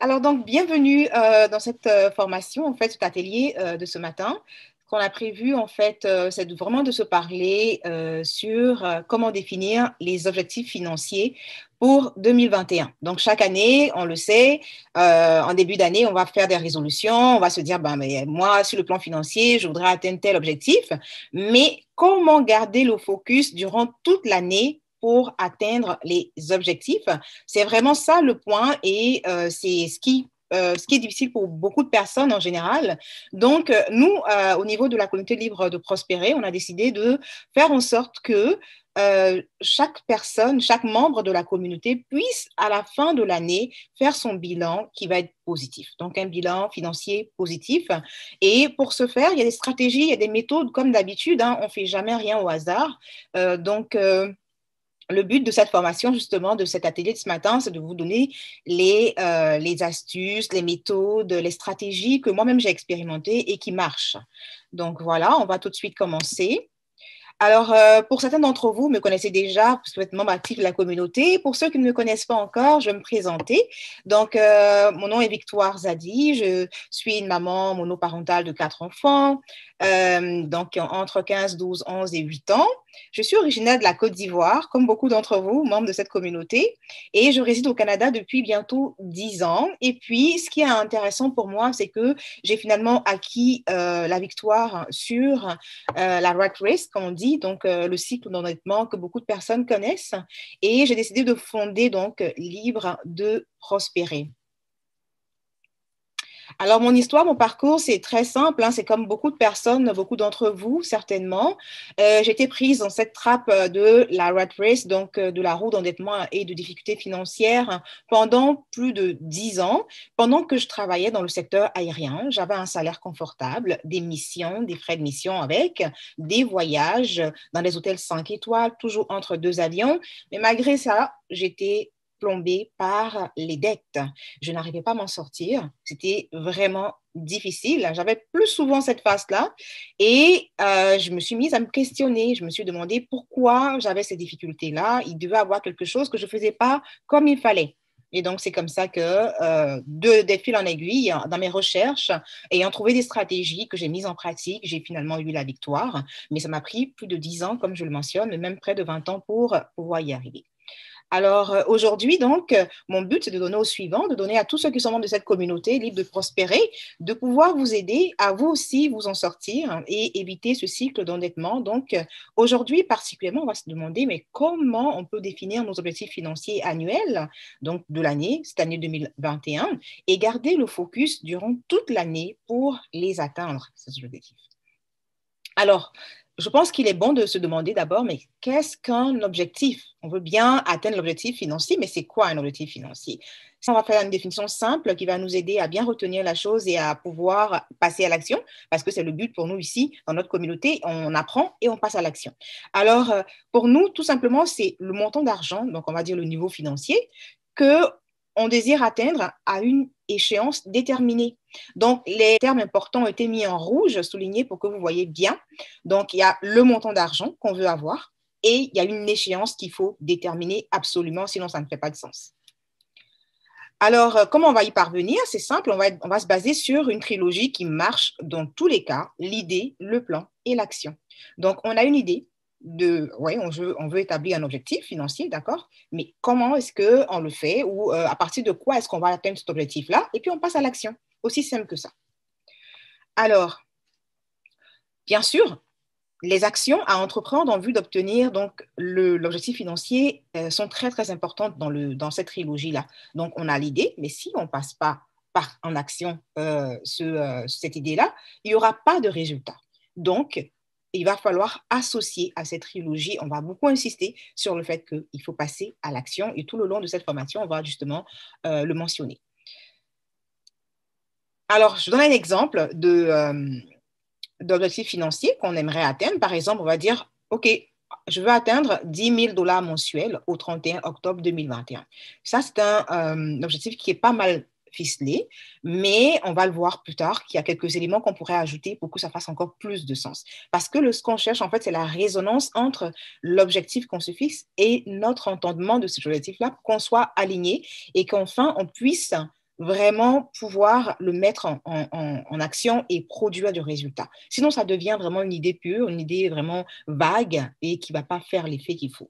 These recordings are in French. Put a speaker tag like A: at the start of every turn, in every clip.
A: Alors donc, bienvenue dans cette formation, en fait, cet atelier de ce matin. Ce qu'on a prévu, en fait, c'est vraiment de se parler sur comment définir les objectifs financiers pour 2021. Donc, chaque année, on le sait, en début d'année, on va faire des résolutions, on va se dire, ben, mais moi, sur le plan financier, je voudrais atteindre tel objectif, mais comment garder le focus durant toute l'année pour atteindre les objectifs? C'est vraiment ça le point et c'est ce qui est difficile pour beaucoup de personnes en général. Donc, nous, au niveau de la communauté libre de prospérer, on a décidé de faire en sorte que chaque personne, chaque membre de la communauté puisse, à la fin de l'année, faire son bilan qui va être positif. Donc, un bilan financier positif. Et pour ce faire, il y a des stratégies, il y a des méthodes, comme d'habitude, hein, on ne fait jamais rien au hasard. Le but de cette formation, justement, de cet atelier de ce matin, c'est de vous donner les astuces, les méthodes, les stratégies que moi-même j'ai expérimentées et qui marchent. Donc voilà, on va tout de suite commencer. Alors, pour certains d'entre vous, me connaissez déjà, parce que vous êtes membre actif de la communauté. Pour ceux qui ne me connaissent pas encore, je vais me présenter. Donc, mon nom est Victoire Zadi. Je suis une maman monoparentale de 4 enfants, donc entre 15, 12, 11 et 8 ans. Je suis originaire de la Côte d'Ivoire, comme beaucoup d'entre vous, membres de cette communauté, et je réside au Canada depuis bientôt 10 ans. Et puis, ce qui est intéressant pour moi, c'est que j'ai finalement acquis la victoire sur la rat race, comme on dit, donc le cycle d'endettement que beaucoup de personnes connaissent. Et j'ai décidé de fonder donc Libre de prospérer. Alors, mon histoire, mon parcours, c'est très simple, hein, c'est comme beaucoup de personnes, beaucoup d'entre vous, certainement. J'ai été prise dans cette trappe de la rat race, donc de la roue d'endettement et de difficultés financières pendant plus de 10 ans, pendant que je travaillais dans le secteur aérien. J'avais un salaire confortable, des missions, des frais de mission avec, des voyages dans des hôtels 5 étoiles, toujours entre deux avions. Mais malgré ça, j'étais plombée par les dettes. Je n'arrivais pas à m'en sortir. C'était vraiment difficile. J'avais plus souvent cette phase-là et je me suis mise à me questionner. Je me suis demandé pourquoi j'avais ces difficultés-là. Il devait y avoir quelque chose que je ne faisais pas comme il fallait. Et donc, c'est comme ça que, de fil en aiguille, dans mes recherches, ayant trouvé des stratégies que j'ai mises en pratique, j'ai finalement eu la victoire. Mais ça m'a pris plus de 10 ans, comme je le mentionne, même près de 20 ans pour pouvoir y arriver. Alors aujourd'hui, donc, mon but, c'est de donner au suivant, de donner à tous ceux qui sont membres de cette communauté libre de prospérer, de pouvoir vous aider à vous aussi vous en sortir et éviter ce cycle d'endettement. Donc, aujourd'hui, particulièrement, on va se demander, mais comment on peut définir nos objectifs financiers annuels, donc de l'année, cette année 2021, et garder le focus durant toute l'année pour les atteindre, ces objectifs. Alors, je pense qu'il est bon de se demander d'abord, mais qu'est-ce qu'un objectif? On veut bien atteindre l'objectif financier, mais c'est quoi un objectif financier? On va faire une définition simple qui va nous aider à bien retenir la chose et à pouvoir passer à l'action, parce que c'est le but pour nous ici, dans notre communauté, on apprend et on passe à l'action. Alors, pour nous, tout simplement, c'est le montant d'argent, donc on va dire le niveau financier, que on désire atteindre à une échéance déterminée. Donc, les termes importants ont été mis en rouge, soulignés pour que vous voyez bien. Donc, il y a le montant d'argent qu'on veut avoir et il y a une échéance qu'il faut déterminer absolument, sinon ça ne fait pas de sens. Alors, comment on va y parvenir? C'est simple, on va se baser sur une trilogie qui marche dans tous les cas, l'idée, le plan et l'action. Donc, on a une idée oui, on veut établir un objectif financier, d'accord, mais comment est-ce qu'on le fait ou à partir de quoi est-ce qu'on va atteindre cet objectif-là? Et puis, on passe à l'action. Aussi simple que ça. Alors, bien sûr, les actions à entreprendre en vue d'obtenir donc l'objectif financier sont très, très importantes dans cette trilogie-là. Donc, on a l'idée, mais si on ne passe pas en action cette idée-là, il n'y aura pas de résultat. Donc, il va falloir associer à cette trilogie, on va beaucoup insister sur le fait qu'il faut passer à l'action et tout le long de cette formation, on va justement le mentionner. Alors, je donne un exemple d'objectifs financiers qu'on aimerait atteindre. Par exemple, on va dire, OK, je veux atteindre 10 000 dollars mensuels au 31 octobre 2021. Ça, c'est un objectif qui est pas mal ficelé, mais on va le voir plus tard qu'il y a quelques éléments qu'on pourrait ajouter pour que ça fasse encore plus de sens. Parce que ce qu'on cherche, en fait, c'est la résonance entre l'objectif qu'on se fixe et notre entendement de cet objectif-là pour qu'on soit aligné et qu'enfin, on puisse vraiment pouvoir le mettre en action et produire du résultat. Sinon, ça devient vraiment une idée pure, une idée vraiment vague et qui ne va pas faire l'effet qu'il faut.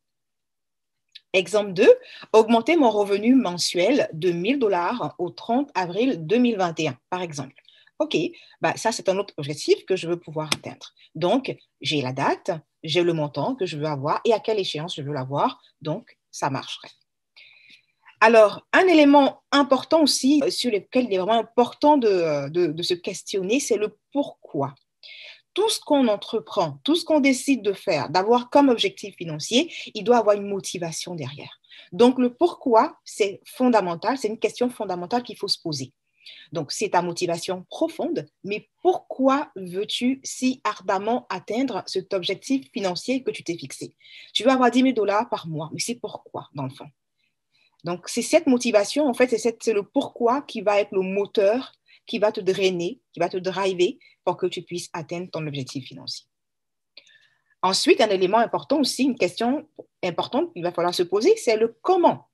A: Exemple 2, augmenter mon revenu mensuel de 1 000 $ au 30 avril 2021, par exemple. OK, bah ça, c'est un autre objectif que je veux pouvoir atteindre. Donc, j'ai la date, j'ai le montant que je veux avoir et à quelle échéance je veux l'avoir. Donc, ça marcherait. Alors, un élément important aussi sur lequel il est vraiment important de se questionner, c'est le pourquoi. Tout ce qu'on entreprend, tout ce qu'on décide de faire, d'avoir comme objectif financier, il doit avoir une motivation derrière. Donc, le pourquoi, c'est fondamental, c'est une question fondamentale qu'il faut se poser. Donc, c'est ta motivation profonde, mais pourquoi veux-tu si ardemment atteindre cet objectif financier que tu t'es fixé? Tu veux avoir 10 000 $ par mois, mais c'est pourquoi, dans le fond? Donc, c'est cette motivation, en fait, c'est le pourquoi qui va être le moteur, qui va te drainer, qui va te driver pour que tu puisses atteindre ton objectif financier. Ensuite, un élément important aussi, une question importante qu'il va falloir se poser, c'est le comment.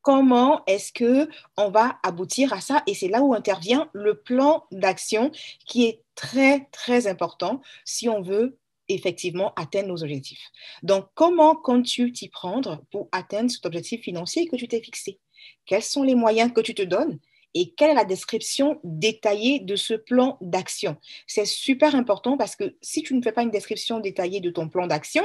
A: Comment est-ce qu'on va aboutir à ça? Et c'est là où intervient le plan d'action qui est très, très important si on veut effectivement atteindre nos objectifs. Donc, comment comptes-tu t'y prendre pour atteindre cet objectif financier que tu t'es fixé? Quels sont les moyens que tu te donnes? Et quelle est la description détaillée de ce plan d'action? C'est super important parce que si tu ne fais pas une description détaillée de ton plan d'action,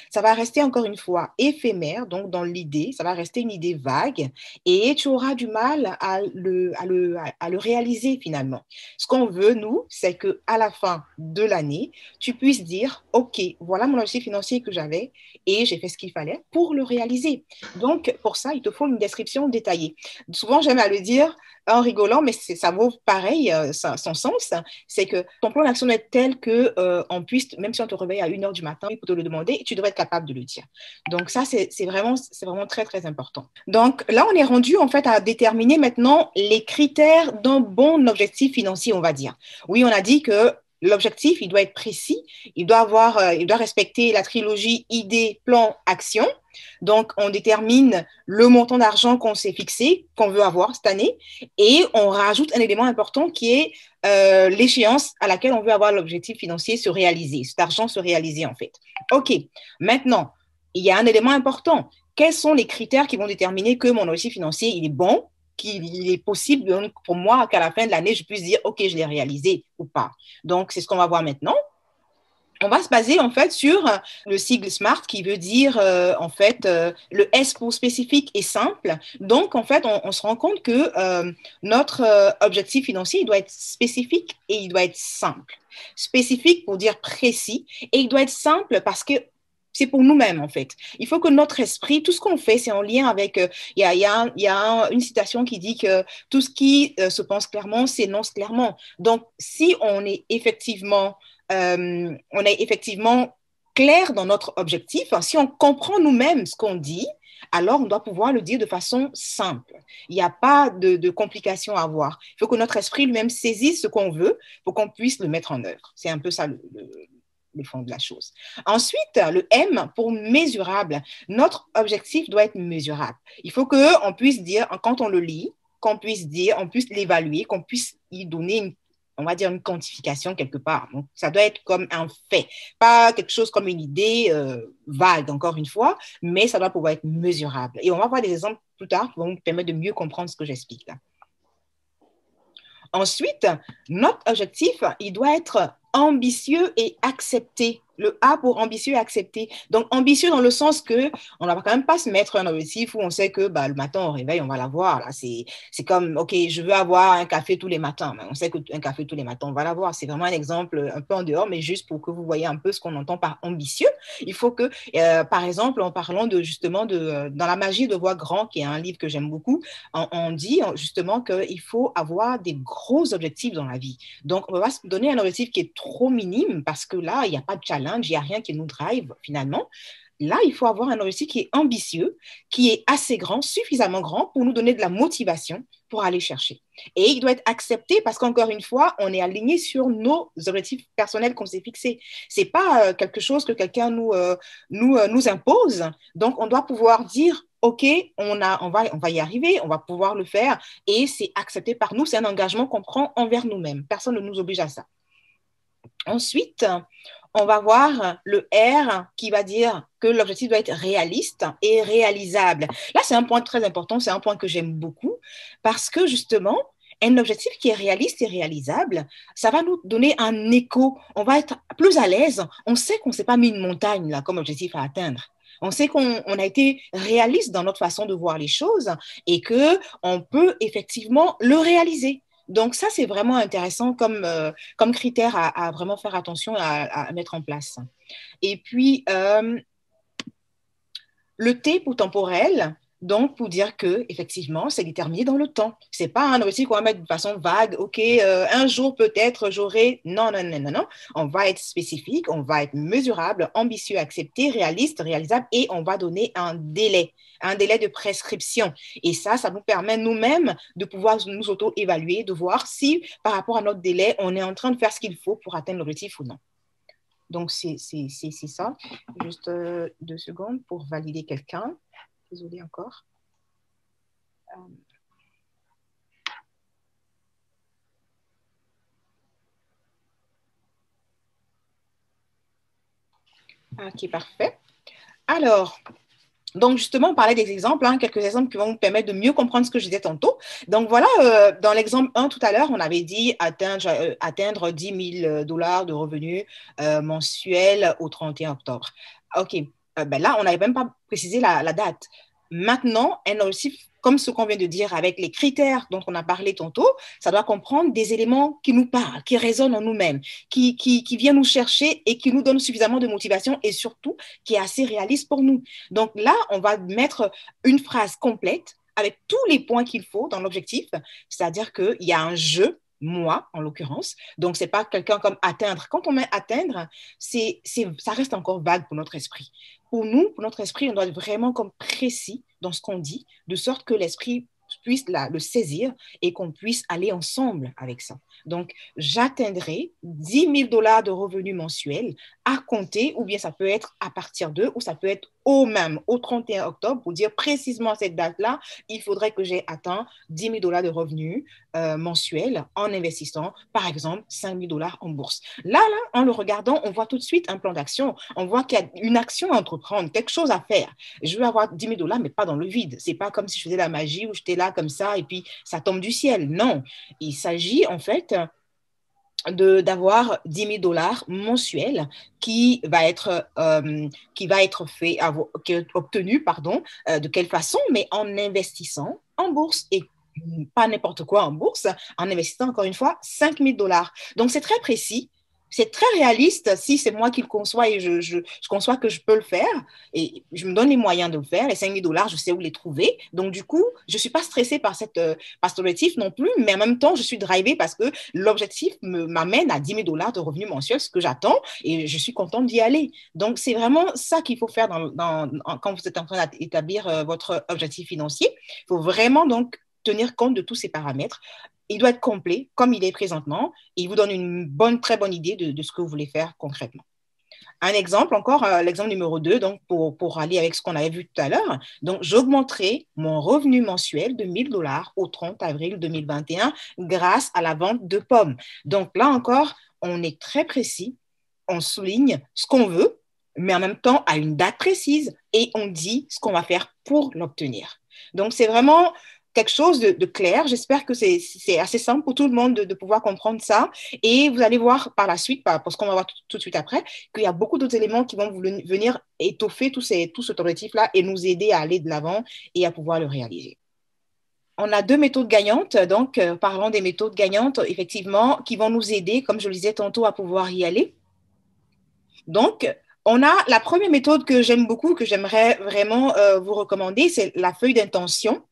A: ça va rester encore une fois éphémère, donc dans l'idée, ça va rester une idée vague et tu auras du mal à le réaliser finalement. Ce qu'on veut, nous, c'est qu'à la fin de l'année, tu puisses dire, OK, voilà mon objectif financier que j'avais et j'ai fait ce qu'il fallait pour le réaliser. Donc, pour ça, il te faut une description détaillée. Souvent, j'aime à le dire, en rigolant, mais ça vaut pareil, son sens, c'est que ton plan d'action est tel qu'on puisse, même si on te réveille à 1 h du matin, pour te le demander, tu devrais être capable de le dire. Donc ça, c'est vraiment très, très important. Donc là, on est rendu en fait à déterminer maintenant les critères d'un bon objectif financier, on va dire. Oui, on a dit que l'objectif, il doit être précis, il doit respecter la trilogie idée, plan, action. Donc, on détermine le montant d'argent qu'on s'est fixé, qu'on veut avoir cette année, et on rajoute un élément important qui est l'échéance à laquelle on veut avoir l'objectif financier se réaliser, cet argent se réaliser en fait. OK, maintenant, il y a un élément important. Quels sont les critères qui vont déterminer que mon objectif financier, il est bon, qu'il est possible pour moi qu'à la fin de l'année, je puisse dire, OK, je l'ai réalisé ou pas. Donc, c'est ce qu'on va voir maintenant. On va se baser en fait sur le sigle SMART qui veut dire en fait le S pour spécifique et simple. Donc en fait, on se rend compte que notre objectif financier, il doit être spécifique et il doit être simple. Spécifique pour dire précis et il doit être simple parce que c'est pour nous-mêmes, en fait. Il faut que notre esprit, tout ce qu'on fait, c'est en lien avec... Il y a une citation qui dit que tout ce qui se pense clairement s'énonce clairement. Donc, si on est effectivement clair dans notre objectif, si on comprend nous-mêmes ce qu'on dit, alors on doit pouvoir le dire de façon simple. Il n'y a pas de complications à avoir. Il faut que notre esprit lui-même saisisse ce qu'on veut pour qu'on puisse le mettre en œuvre. C'est un peu ça le fond de la chose. Ensuite, le M pour mesurable. Notre objectif doit être mesurable. Il faut qu'on puisse dire, quand on le lit, qu'on puisse dire, on puisse l'évaluer, qu'on puisse y donner on va dire une quantification quelque part. Donc, ça doit être comme un fait, pas quelque chose comme une idée vague, encore une fois, mais ça doit pouvoir être mesurable. Et on va voir des exemples plus tard qui vont nous permettre de mieux comprendre ce que j'explique là. Ensuite, notre objectif, il doit être ambitieux et accepté. Le A pour ambitieux et accepté. Donc, ambitieux dans le sens que on ne va quand même pas se mettre un objectif où on sait que le matin, au réveil, on va l'avoir. Là, c'est comme, OK, je veux avoir un café tous les matins. Mais on sait qu'un café tous les matins, on va l'avoir. C'est vraiment un exemple un peu en dehors, mais juste pour que vous voyez un peu ce qu'on entend par ambitieux. Il faut que, par exemple, en parlant justement dans la magie de voir grand, qui est un livre que j'aime beaucoup, on dit justement qu'il faut avoir des gros objectifs dans la vie. Donc, on ne va pas se donner un objectif qui est trop minime parce que là, il n'y a pas de challenge, il n'y a rien qui nous drive finalement. Là, il faut avoir un objectif qui est ambitieux, qui est assez grand, suffisamment grand pour nous donner de la motivation pour aller chercher. Et il doit être accepté parce qu'encore une fois, on est aligné sur nos objectifs personnels qu'on s'est fixés. Ce n'est pas quelque chose que quelqu'un nous impose. Donc, on doit pouvoir dire OK, on va y arriver, on va pouvoir le faire et c'est accepté par nous, c'est un engagement qu'on prend envers nous-mêmes. Personne ne nous oblige à ça. Ensuite, on va voir le R qui va dire que l'objectif doit être réaliste et réalisable. Là, c'est un point très important, c'est un point que j'aime beaucoup parce que justement, un objectif qui est réaliste et réalisable, ça va nous donner un écho. On va être plus à l'aise. On sait qu'on ne s'est pas mis une montagne là, comme objectif à atteindre. On sait qu'on a été réaliste dans notre façon de voir les choses et qu'on peut effectivement le réaliser. Donc ça, c'est vraiment intéressant comme critère à vraiment faire attention à mettre en place. Et puis, le T pour temporel, donc pour dire que effectivement, c'est déterminé dans le temps. C'est pas un objectif qu'on va mettre de façon vague. Ok, un jour peut-être j'aurai. Non, non, non, non, non. On va être spécifique, on va être mesurable, ambitieux, accepté, réaliste, réalisable, et on va donner un délai de prescription. Et ça nous permet nous-mêmes de pouvoir nous auto-évaluer, de voir si par rapport à notre délai, on est en train de faire ce qu'il faut pour atteindre l'objectif ou non. Donc, c'est ça. Juste 2 secondes pour valider quelqu'un. Désolée encore. OK, parfait. Alors, donc, justement, on parlait des exemples, hein, quelques exemples qui vont vous permettre de mieux comprendre ce que je disais tantôt. Donc, voilà, dans l'exemple 1 tout à l'heure, on avait dit atteindre 10 000 $ de revenus mensuels au 31 octobre. OK, ben là, on n'avait même pas précisé la date. Maintenant, un objectif, comme ce qu'on vient de dire avec les critères dont on a parlé tantôt, ça doit comprendre des éléments qui nous parlent, qui résonnent en nous-mêmes, qui viennent nous chercher et qui nous donnent suffisamment de motivation et surtout qui est assez réaliste pour nous. Donc là, on va mettre une phrase complète avec tous les points qu'il faut dans l'objectif, c'est-à-dire qu'il y a un jeu, moi en l'occurrence, donc c'est pas quelqu'un comme atteindre. Quand on met atteindre, ça reste encore vague pour notre esprit. Pour nous, pour notre esprit, on doit être vraiment comme précis dans ce qu'on dit, de sorte que l'esprit puisse le saisir et qu'on puisse aller ensemble avec ça. Donc, j'atteindrai 10 000 $ de revenus mensuels à compter, ou bien ça peut être à partir de, ou ça peut être au 31 octobre, pour dire précisément à cette date-là, il faudrait que j'ai atteint 10 000 $ de revenus mensuels en investissant, par exemple, 5 000 $ en bourse. Là, en le regardant, on voit tout de suite un plan d'action. On voit qu'il y a une action à entreprendre, quelque chose à faire. Je veux avoir 10 000 $, mais pas dans le vide. C'est pas comme si je faisais la magie où j'étais là comme ça et puis ça tombe du ciel. Non, il s'agit en fait d'avoir 10 000 $ mensuels qui va être obtenu, de quelle façon, mais en investissant en bourse et pas n'importe quoi en bourse, en investissant encore une fois 5 000 $. Donc c'est très précis. C'est très réaliste si c'est moi qui le conçois et je conçois que je peux le faire et je me donne les moyens de le faire. Les 5 000 $, je sais où les trouver. Donc, du coup, je ne suis pas stressée par cet objectif non plus, mais en même temps, je suis drivée parce que l'objectif m'amène à 10 000 $ de revenus mensuels, ce que j'attends, et je suis contente d'y aller. Donc, c'est vraiment ça qu'il faut faire quand vous êtes en train d'établir votre objectif financier. Il faut vraiment donc tenir compte de tous ces paramètres. Il doit être complet, comme il est présentement, et il vous donne une très bonne idée de ce que vous voulez faire concrètement. Un exemple encore, l'exemple numéro 2, donc pour aller avec ce qu'on avait vu tout à l'heure. Donc, j'augmenterai mon revenu mensuel de 1 000 $ au 30 avril 2021 grâce à la vente de pommes. Donc, là encore, on est très précis, on souligne ce qu'on veut, mais en même temps à une date précise et on dit ce qu'on va faire pour l'obtenir. Donc, c'est vraiment quelque chose de clair. J'espère que c'est assez simple pour tout le monde de pouvoir comprendre ça. Et vous allez voir par la suite, parce qu'on va voir tout de suite après, qu'il y a beaucoup d'autres éléments qui vont venir étoffer tout cet objectif-là et nous aider à aller de l'avant et à pouvoir le réaliser. On a 2 méthodes gagnantes, donc parlons des méthodes gagnantes, effectivement, qui vont nous aider, comme je le disais tantôt, à pouvoir y aller. Donc, on a la première méthode que j'aime beaucoup, que j'aimerais vraiment vous recommander, c'est la feuille d'intention.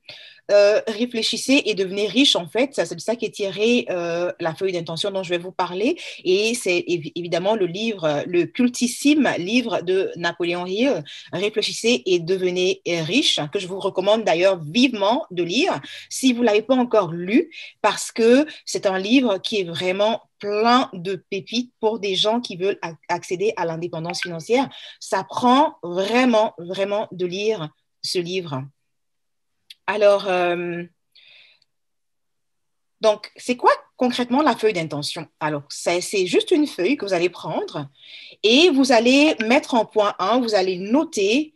A: Réfléchissez et devenez riche, en fait. C'est de ça qu'est tiré la feuille d'intention dont je vais vous parler. Et c'est évidemment le cultissime livre de Napoléon Hill, Réfléchissez et devenez riche, que je vous recommande d'ailleurs vivement de lire si vous ne l'avez pas encore lu, parce que c'est un livre qui est vraiment plein de pépites pour des gens qui veulent accéder à l'indépendance financière. Ça prend vraiment, vraiment de lire ce livre. Alors, donc, c'est quoi concrètement la feuille d'intention? Alors, c'est juste une feuille que vous allez prendre et vous allez mettre en point 1, vous allez noter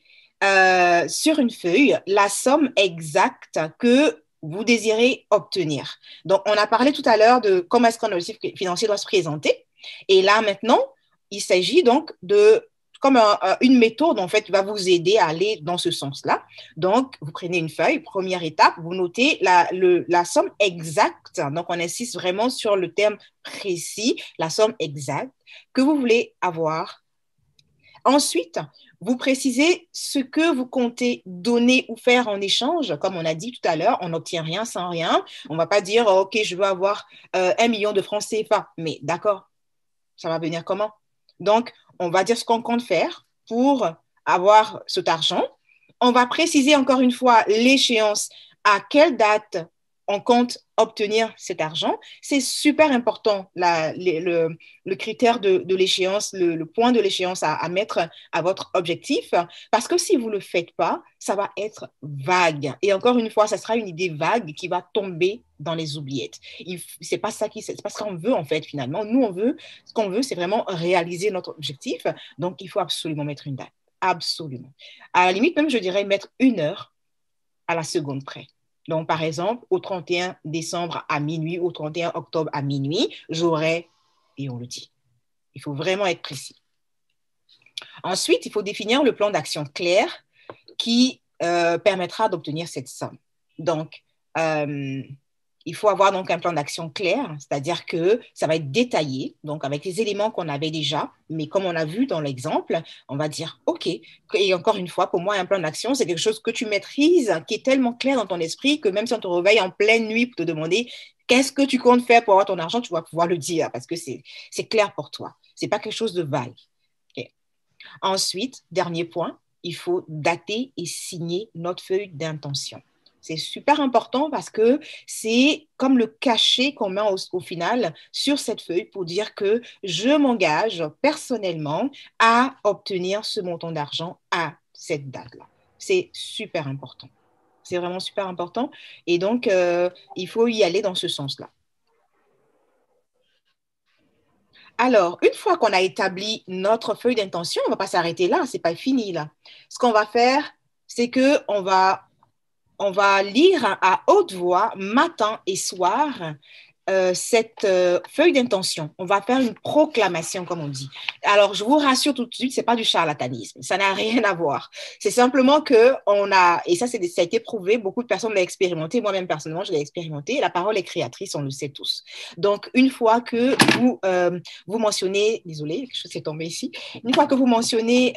A: sur une feuille la somme exacte que vous désirez obtenir. Donc, on a parlé tout à l'heure de comment est-ce qu'un objectif financier doit se présenter. Et là, maintenant, il s'agit donc de comme une méthode, en fait, qui va vous aider à aller dans ce sens-là. Donc, vous prenez une feuille, première étape, vous notez la somme exacte. Donc, on insiste vraiment sur le terme précis, la somme exacte que vous voulez avoir. Ensuite, vous précisez ce que vous comptez donner ou faire en échange. Comme on a dit tout à l'heure, on n'obtient rien sans rien. On ne va pas dire, oh, OK, je veux avoir 1 million de francs CFA. Mais d'accord, ça va venir comment? Donc, on va dire ce qu'on compte faire pour avoir cet argent. On va préciser encore une fois l'échéance, à quelle date on compte obtenir cet argent. C'est super important, le critère de l'échéance, le point de l'échéance à mettre à votre objectif, parce que si vous ne le faites pas, ça va être vague. Et encore une fois, ça sera une idée vague qui va tomber dans les oubliettes. C'est pas ça c'est pas ce qu'on veut en fait finalement. Nous, ce qu'on veut, c'est vraiment réaliser notre objectif. Donc, il faut absolument mettre une date. Absolument. À la limite, même, je dirais mettre 1 heure à la seconde près. Donc, par exemple, au 31 décembre à minuit, au 31 octobre à minuit, j'aurai, et on le dit, il faut vraiment être précis. Ensuite, il faut définir le plan d'action clair qui permettra d'obtenir cette somme. Donc, il faut avoir donc un plan d'action clair, c'est-à-dire que ça va être détaillé, donc avec les éléments qu'on avait déjà, mais comme on a vu dans l'exemple, on va dire OK. Et encore une fois, pour moi, un plan d'action, c'est quelque chose que tu maîtrises, qui est tellement clair dans ton esprit que même si on te réveille en pleine nuit pour te demander qu'est-ce que tu comptes faire pour avoir ton argent, tu vas pouvoir le dire parce que c'est clair pour toi. Ce n'est pas quelque chose de vague. Okay. Ensuite, dernier point, il faut dater et signer notre feuille d'intention. C'est super important parce que c'est comme le cachet qu'on met au final sur cette feuille pour dire que je m'engage personnellement à obtenir ce montant d'argent à cette date-là. C'est super important. C'est vraiment super important. Et donc, il faut y aller dans ce sens-là. Alors, une fois qu'on a établi notre feuille d'intention, on ne va pas s'arrêter là, ce n'est pas fini là. Ce qu'on va faire, c'est qu'on va lire à haute voix, matin et soir, cette feuille d'intention. On va faire une proclamation, comme on dit. Alors, je vous rassure tout de suite, ce n'est pas du charlatanisme. Ça n'a rien à voir. C'est simplement qu'on a, et ça, ça a été prouvé, beaucoup de personnes l'ont expérimenté. Moi-même, personnellement, je l'ai expérimenté. La parole est créatrice, on le sait tous. Donc, une fois que vous mentionnez, désolé, quelque chose s'est tombé ici. Une fois que vous mentionnez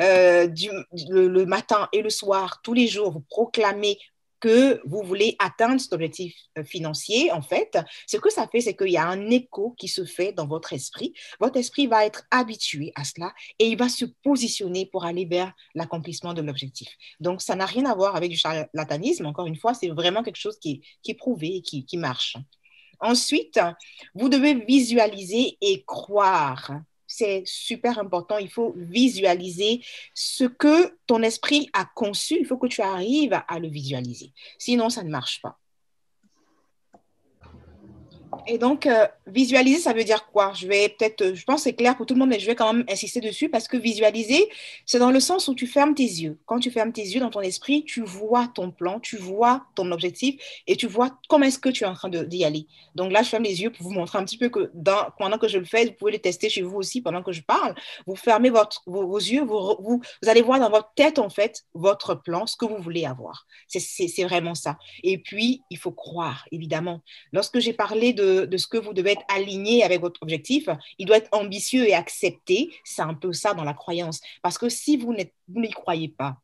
A: le matin et le soir, tous les jours, vous proclamez que vous voulez atteindre cet objectif financier, en fait, ce que ça fait, c'est qu'il y a un écho qui se fait dans votre esprit. Votre esprit va être habitué à cela et il va se positionner pour aller vers l'accomplissement de l'objectif. Donc, ça n'a rien à voir avec du charlatanisme. Encore une fois, c'est vraiment quelque chose qui est prouvé et qui marche. Ensuite, vous devez visualiser et croire. C'est super important. Il faut visualiser ce que ton esprit a conçu. Il faut que tu arrives à le visualiser. Sinon, ça ne marche pas. Et donc, visualiser, ça veut dire quoi? Je pense que c'est clair pour tout le monde, mais je vais quand même insister dessus parce que visualiser, c'est dans le sens où tu fermes tes yeux. Quand tu fermes tes yeux dans ton esprit, tu vois ton plan, tu vois ton objectif et tu vois comment est-ce que tu es en train d'y aller. Donc là, je ferme les yeux pour vous montrer un petit peu que pendant que je le fais, vous pouvez le tester chez vous aussi pendant que je parle. Vous fermez vos yeux, vous allez voir dans votre tête, en fait, votre plan, ce que vous voulez avoir. C'est vraiment ça. Et puis, il faut croire, évidemment. Lorsque j'ai parlé de ce que vous devez être aligné avec votre objectif, il doit être ambitieux et accepté. C'est un peu ça dans la croyance. Parce que si vous n'y croyez pas,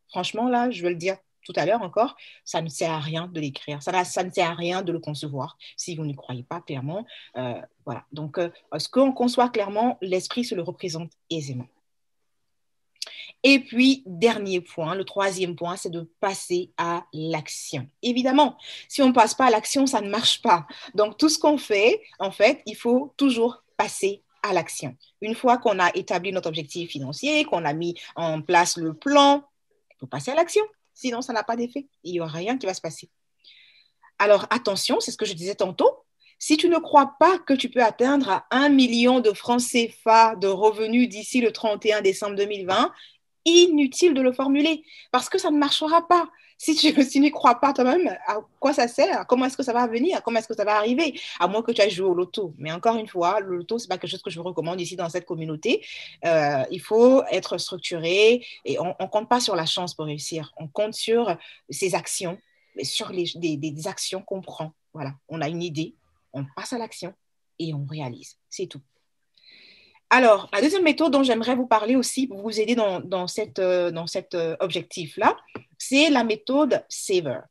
A: franchement, là, je vais le dire tout à l'heure encore, ça ne sert à rien de l'écrire. Ça ne sert à rien de le concevoir si vous n'y croyez pas clairement. Voilà. Donc, ce qu'on conçoit clairement, l'esprit se le représente aisément. Et puis, dernier point, le troisième point, c'est de passer à l'action. Évidemment, si on ne passe pas à l'action, ça ne marche pas. Donc, tout ce qu'on fait, en fait, il faut toujours passer à l'action. Une fois qu'on a établi notre objectif financier, qu'on a mis en place le plan, il faut passer à l'action. Sinon, ça n'a pas d'effet. Il n'y aura rien qui va se passer. Alors, attention, c'est ce que je disais tantôt. Si tu ne crois pas que tu peux atteindre à 1 million de francs CFA de revenus d'ici le 31 décembre 2020, inutile de le formuler parce que ça ne marchera pas. Si tu n'y crois pas toi-même, à quoi ça sert? Comment est-ce que ça va venir? Comment est-ce que ça va arriver? À moins que tu aies joué au loto. Mais encore une fois, le loto, ce n'est pas quelque chose que je vous recommande ici dans cette communauté. Il faut être structuré et on ne compte pas sur la chance pour réussir. On compte sur ses actions, sur des actions qu'on prend. Voilà, on a une idée, on passe à l'action et on réalise. C'est tout. Alors, la deuxième méthode dont j'aimerais vous parler aussi pour vous aider dans cet objectif-là, c'est la méthode SAVER.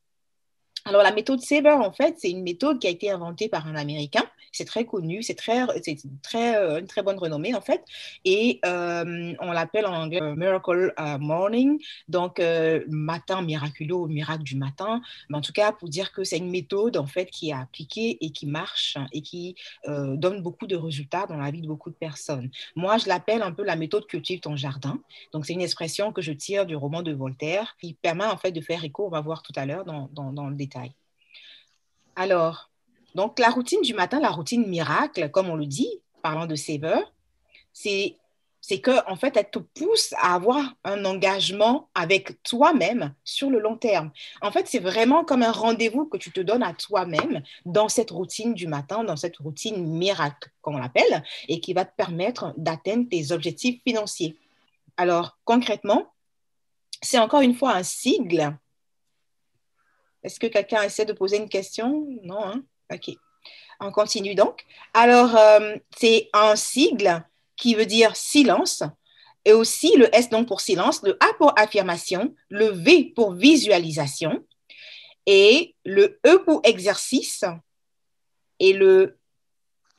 A: Alors, la méthode SAVER, en fait, c'est une méthode qui a été inventée par un Américain. C'est très connu, c'est une très bonne renommée, en fait. Et on l'appelle en anglais Miracle Morning, donc matin miraculeux ou miracle du matin. Mais en tout cas, pour dire que c'est une méthode, en fait, qui est appliquée et qui marche et qui donne beaucoup de résultats dans la vie de beaucoup de personnes. Moi, je l'appelle un peu la méthode cultive ton jardin. Donc, c'est une expression que je tire du roman de Voltaire qui permet, en fait, de faire écho, on va voir tout à l'heure dans le détail. Alors, donc la routine du matin, la routine miracle, comme on le dit, parlant de Saver, c'est que en fait, elle te pousse à avoir un engagement avec toi-même sur le long terme. En fait, c'est vraiment comme un rendez-vous que tu te donnes à toi-même dans cette routine du matin, dans cette routine miracle, comme on l'appelle, et qui va te permettre d'atteindre tes objectifs financiers. Alors, concrètement, c'est encore une fois un sigle. Est-ce que quelqu'un essaie de poser une question? Non, hein? OK. On continue donc. Alors, c'est un sigle qui veut dire silence, et aussi le S donc pour silence, le A pour affirmation, le V pour visualisation, et le E pour exercice, et le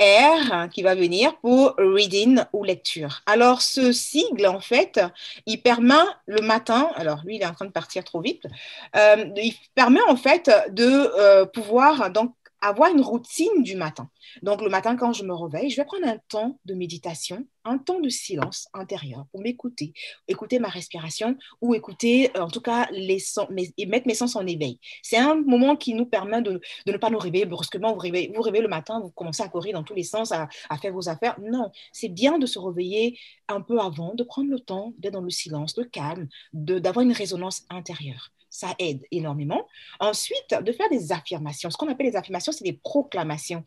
A: R qui va venir pour reading ou lecture. Alors, ce sigle, en fait, il permet le matin, alors lui, il est en train de partir trop vite, il permet en fait de pouvoir donc avoir une routine du matin. Donc, le matin, quand je me réveille, je vais prendre un temps de méditation, un temps de silence intérieur pour m'écouter, écouter ma respiration ou écouter, en tout cas, et mettre mes sens en éveil. C'est un moment qui nous permet de ne pas nous réveiller brusquement. Vous réveillez le matin, vous commencez à courir dans tous les sens, à faire vos affaires. Non, c'est bien de se réveiller un peu avant, de prendre le temps d'être dans le silence, le calme, d'avoir une résonance intérieure. Ça aide énormément. Ensuite, de faire des affirmations. Ce qu'on appelle les affirmations, c'est des proclamations.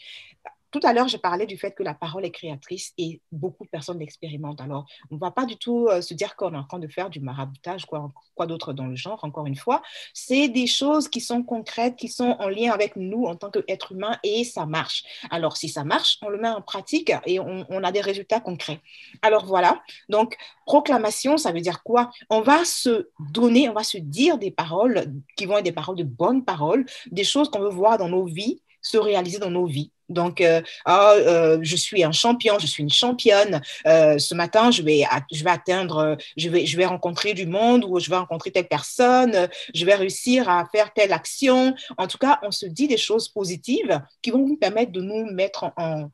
A: Tout à l'heure, je parlais du fait que la parole est créatrice et beaucoup de personnes l'expérimentent. Alors, on ne va pas du tout se dire qu'on est en train de faire du maraboutage, quoi d'autre dans le genre, encore une fois. C'est des choses qui sont concrètes, qui sont en lien avec nous en tant qu'être humain et ça marche. Alors, si ça marche, on le met en pratique et on a des résultats concrets. Alors, voilà. Donc, proclamation, ça veut dire quoi? On va se donner, on va se dire des paroles qui vont être des paroles de bonnes paroles, des choses qu'on veut voir dans nos vies se réaliser dans nos vies. Donc, je suis un champion, je suis une championne. Ce matin, je vais atteindre, je vais rencontrer du monde ou je vais rencontrer telle personne, je vais réussir à faire telle action. En tout cas, on se dit des choses positives qui vont nous permettre de nous mettre en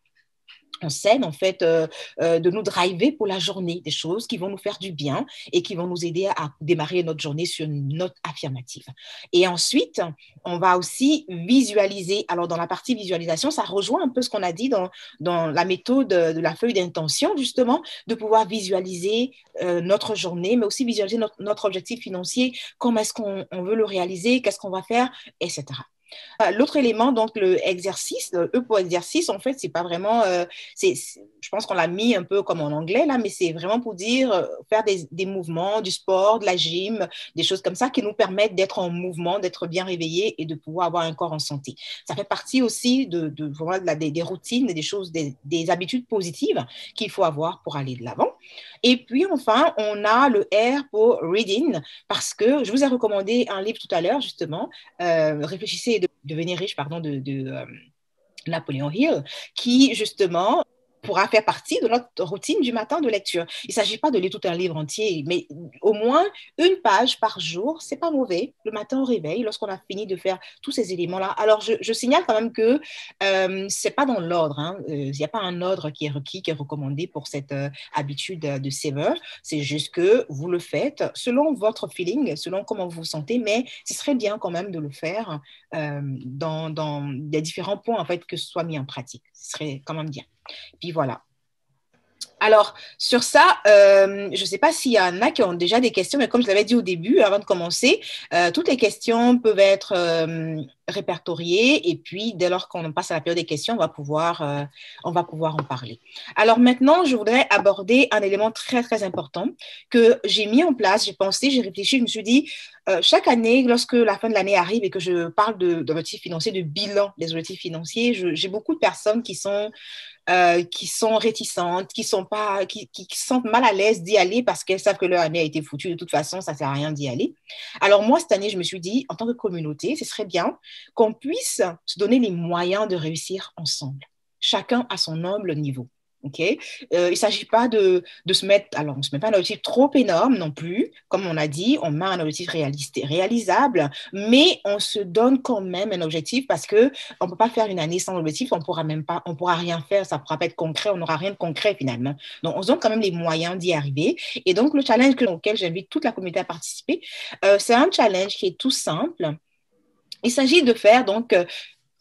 A: scène, en fait, de nous driver pour la journée, des choses qui vont nous faire du bien et qui vont nous aider à démarrer notre journée sur une note affirmative. Et ensuite, on va aussi visualiser. Alors, dans la partie visualisation, ça rejoint un peu ce qu'on a dit dans la méthode de la feuille d'intention, justement, de pouvoir visualiser notre journée, mais aussi visualiser notre objectif financier, comment est-ce qu'on veut le réaliser, qu'est-ce qu'on va faire, etc. L'autre élément, donc le exercice, le E pour exercice, en fait, c'est pas vraiment, je pense qu'on l'a mis un peu comme en anglais là, mais c'est vraiment pour dire faire des mouvements, du sport, de la gym, des choses comme ça qui nous permettent d'être en mouvement, d'être bien réveillés et de pouvoir avoir un corps en santé. Ça fait partie aussi vraiment des routines, des choses, des habitudes positives qu'il faut avoir pour aller de l'avant. Et puis enfin, on a le R pour reading parce que je vous ai recommandé un livre tout à l'heure justement, Réfléchissez et devenir riche, pardon, de Napoléon Hill, qui justement pourra faire partie de notre routine du matin de lecture. Il ne s'agit pas de lire tout un livre entier, mais au moins une page par jour, c'est pas mauvais. Le matin au réveil, lorsqu'on a fini de faire tous ces éléments-là. Alors, je signale quand même que c'est pas dans l'ordre. Hein. Il n'y a pas un ordre qui est requis, qui est recommandé pour cette habitude de savor. C'est juste que vous le faites selon votre feeling, selon comment vous vous sentez, mais ce serait bien quand même de le faire dans des différents points, en fait, que ce soit mis en pratique. Ce serait quand même bien. Puis voilà. Alors, sur ça, je ne sais pas s'il y en a qui ont déjà des questions, mais comme je l'avais dit au début, avant de commencer, toutes les questions peuvent être répertoriées et puis, dès lors qu'on passe à la période des questions, on va pouvoir en parler. Alors maintenant, je voudrais aborder un élément très, très important que j'ai mis en place, j'ai pensé, j'ai réfléchi, je me suis dit, chaque année, lorsque la fin de l'année arrive et que je parle d'objectifs financiers, de bilan des objectifs financiers, j'ai beaucoup de personnes qui sont réticentes, qui sentent mal à l'aise d'y aller parce qu'elles savent que leur année a été foutue. De toute façon, ça ne sert à rien d'y aller. Alors moi, cette année, je me suis dit, en tant que communauté, ce serait bien qu'on puisse se donner les moyens de réussir ensemble, chacun à son humble niveau. Okay? Il ne s'agit pas de se mettre, alors on ne se met pas un objectif trop énorme non plus, comme on a dit, on met un objectif réalisable, mais on se donne quand même un objectif parce qu'on ne peut pas faire une année sans objectif, on ne pourra rien faire, ça ne pourra pas être concret, on n'aura rien de concret finalement. Donc on se donne quand même les moyens d'y arriver. Et donc le challenge auquel j'invite toute la communauté à participer, c'est un challenge qui est tout simple. Il s'agit de faire donc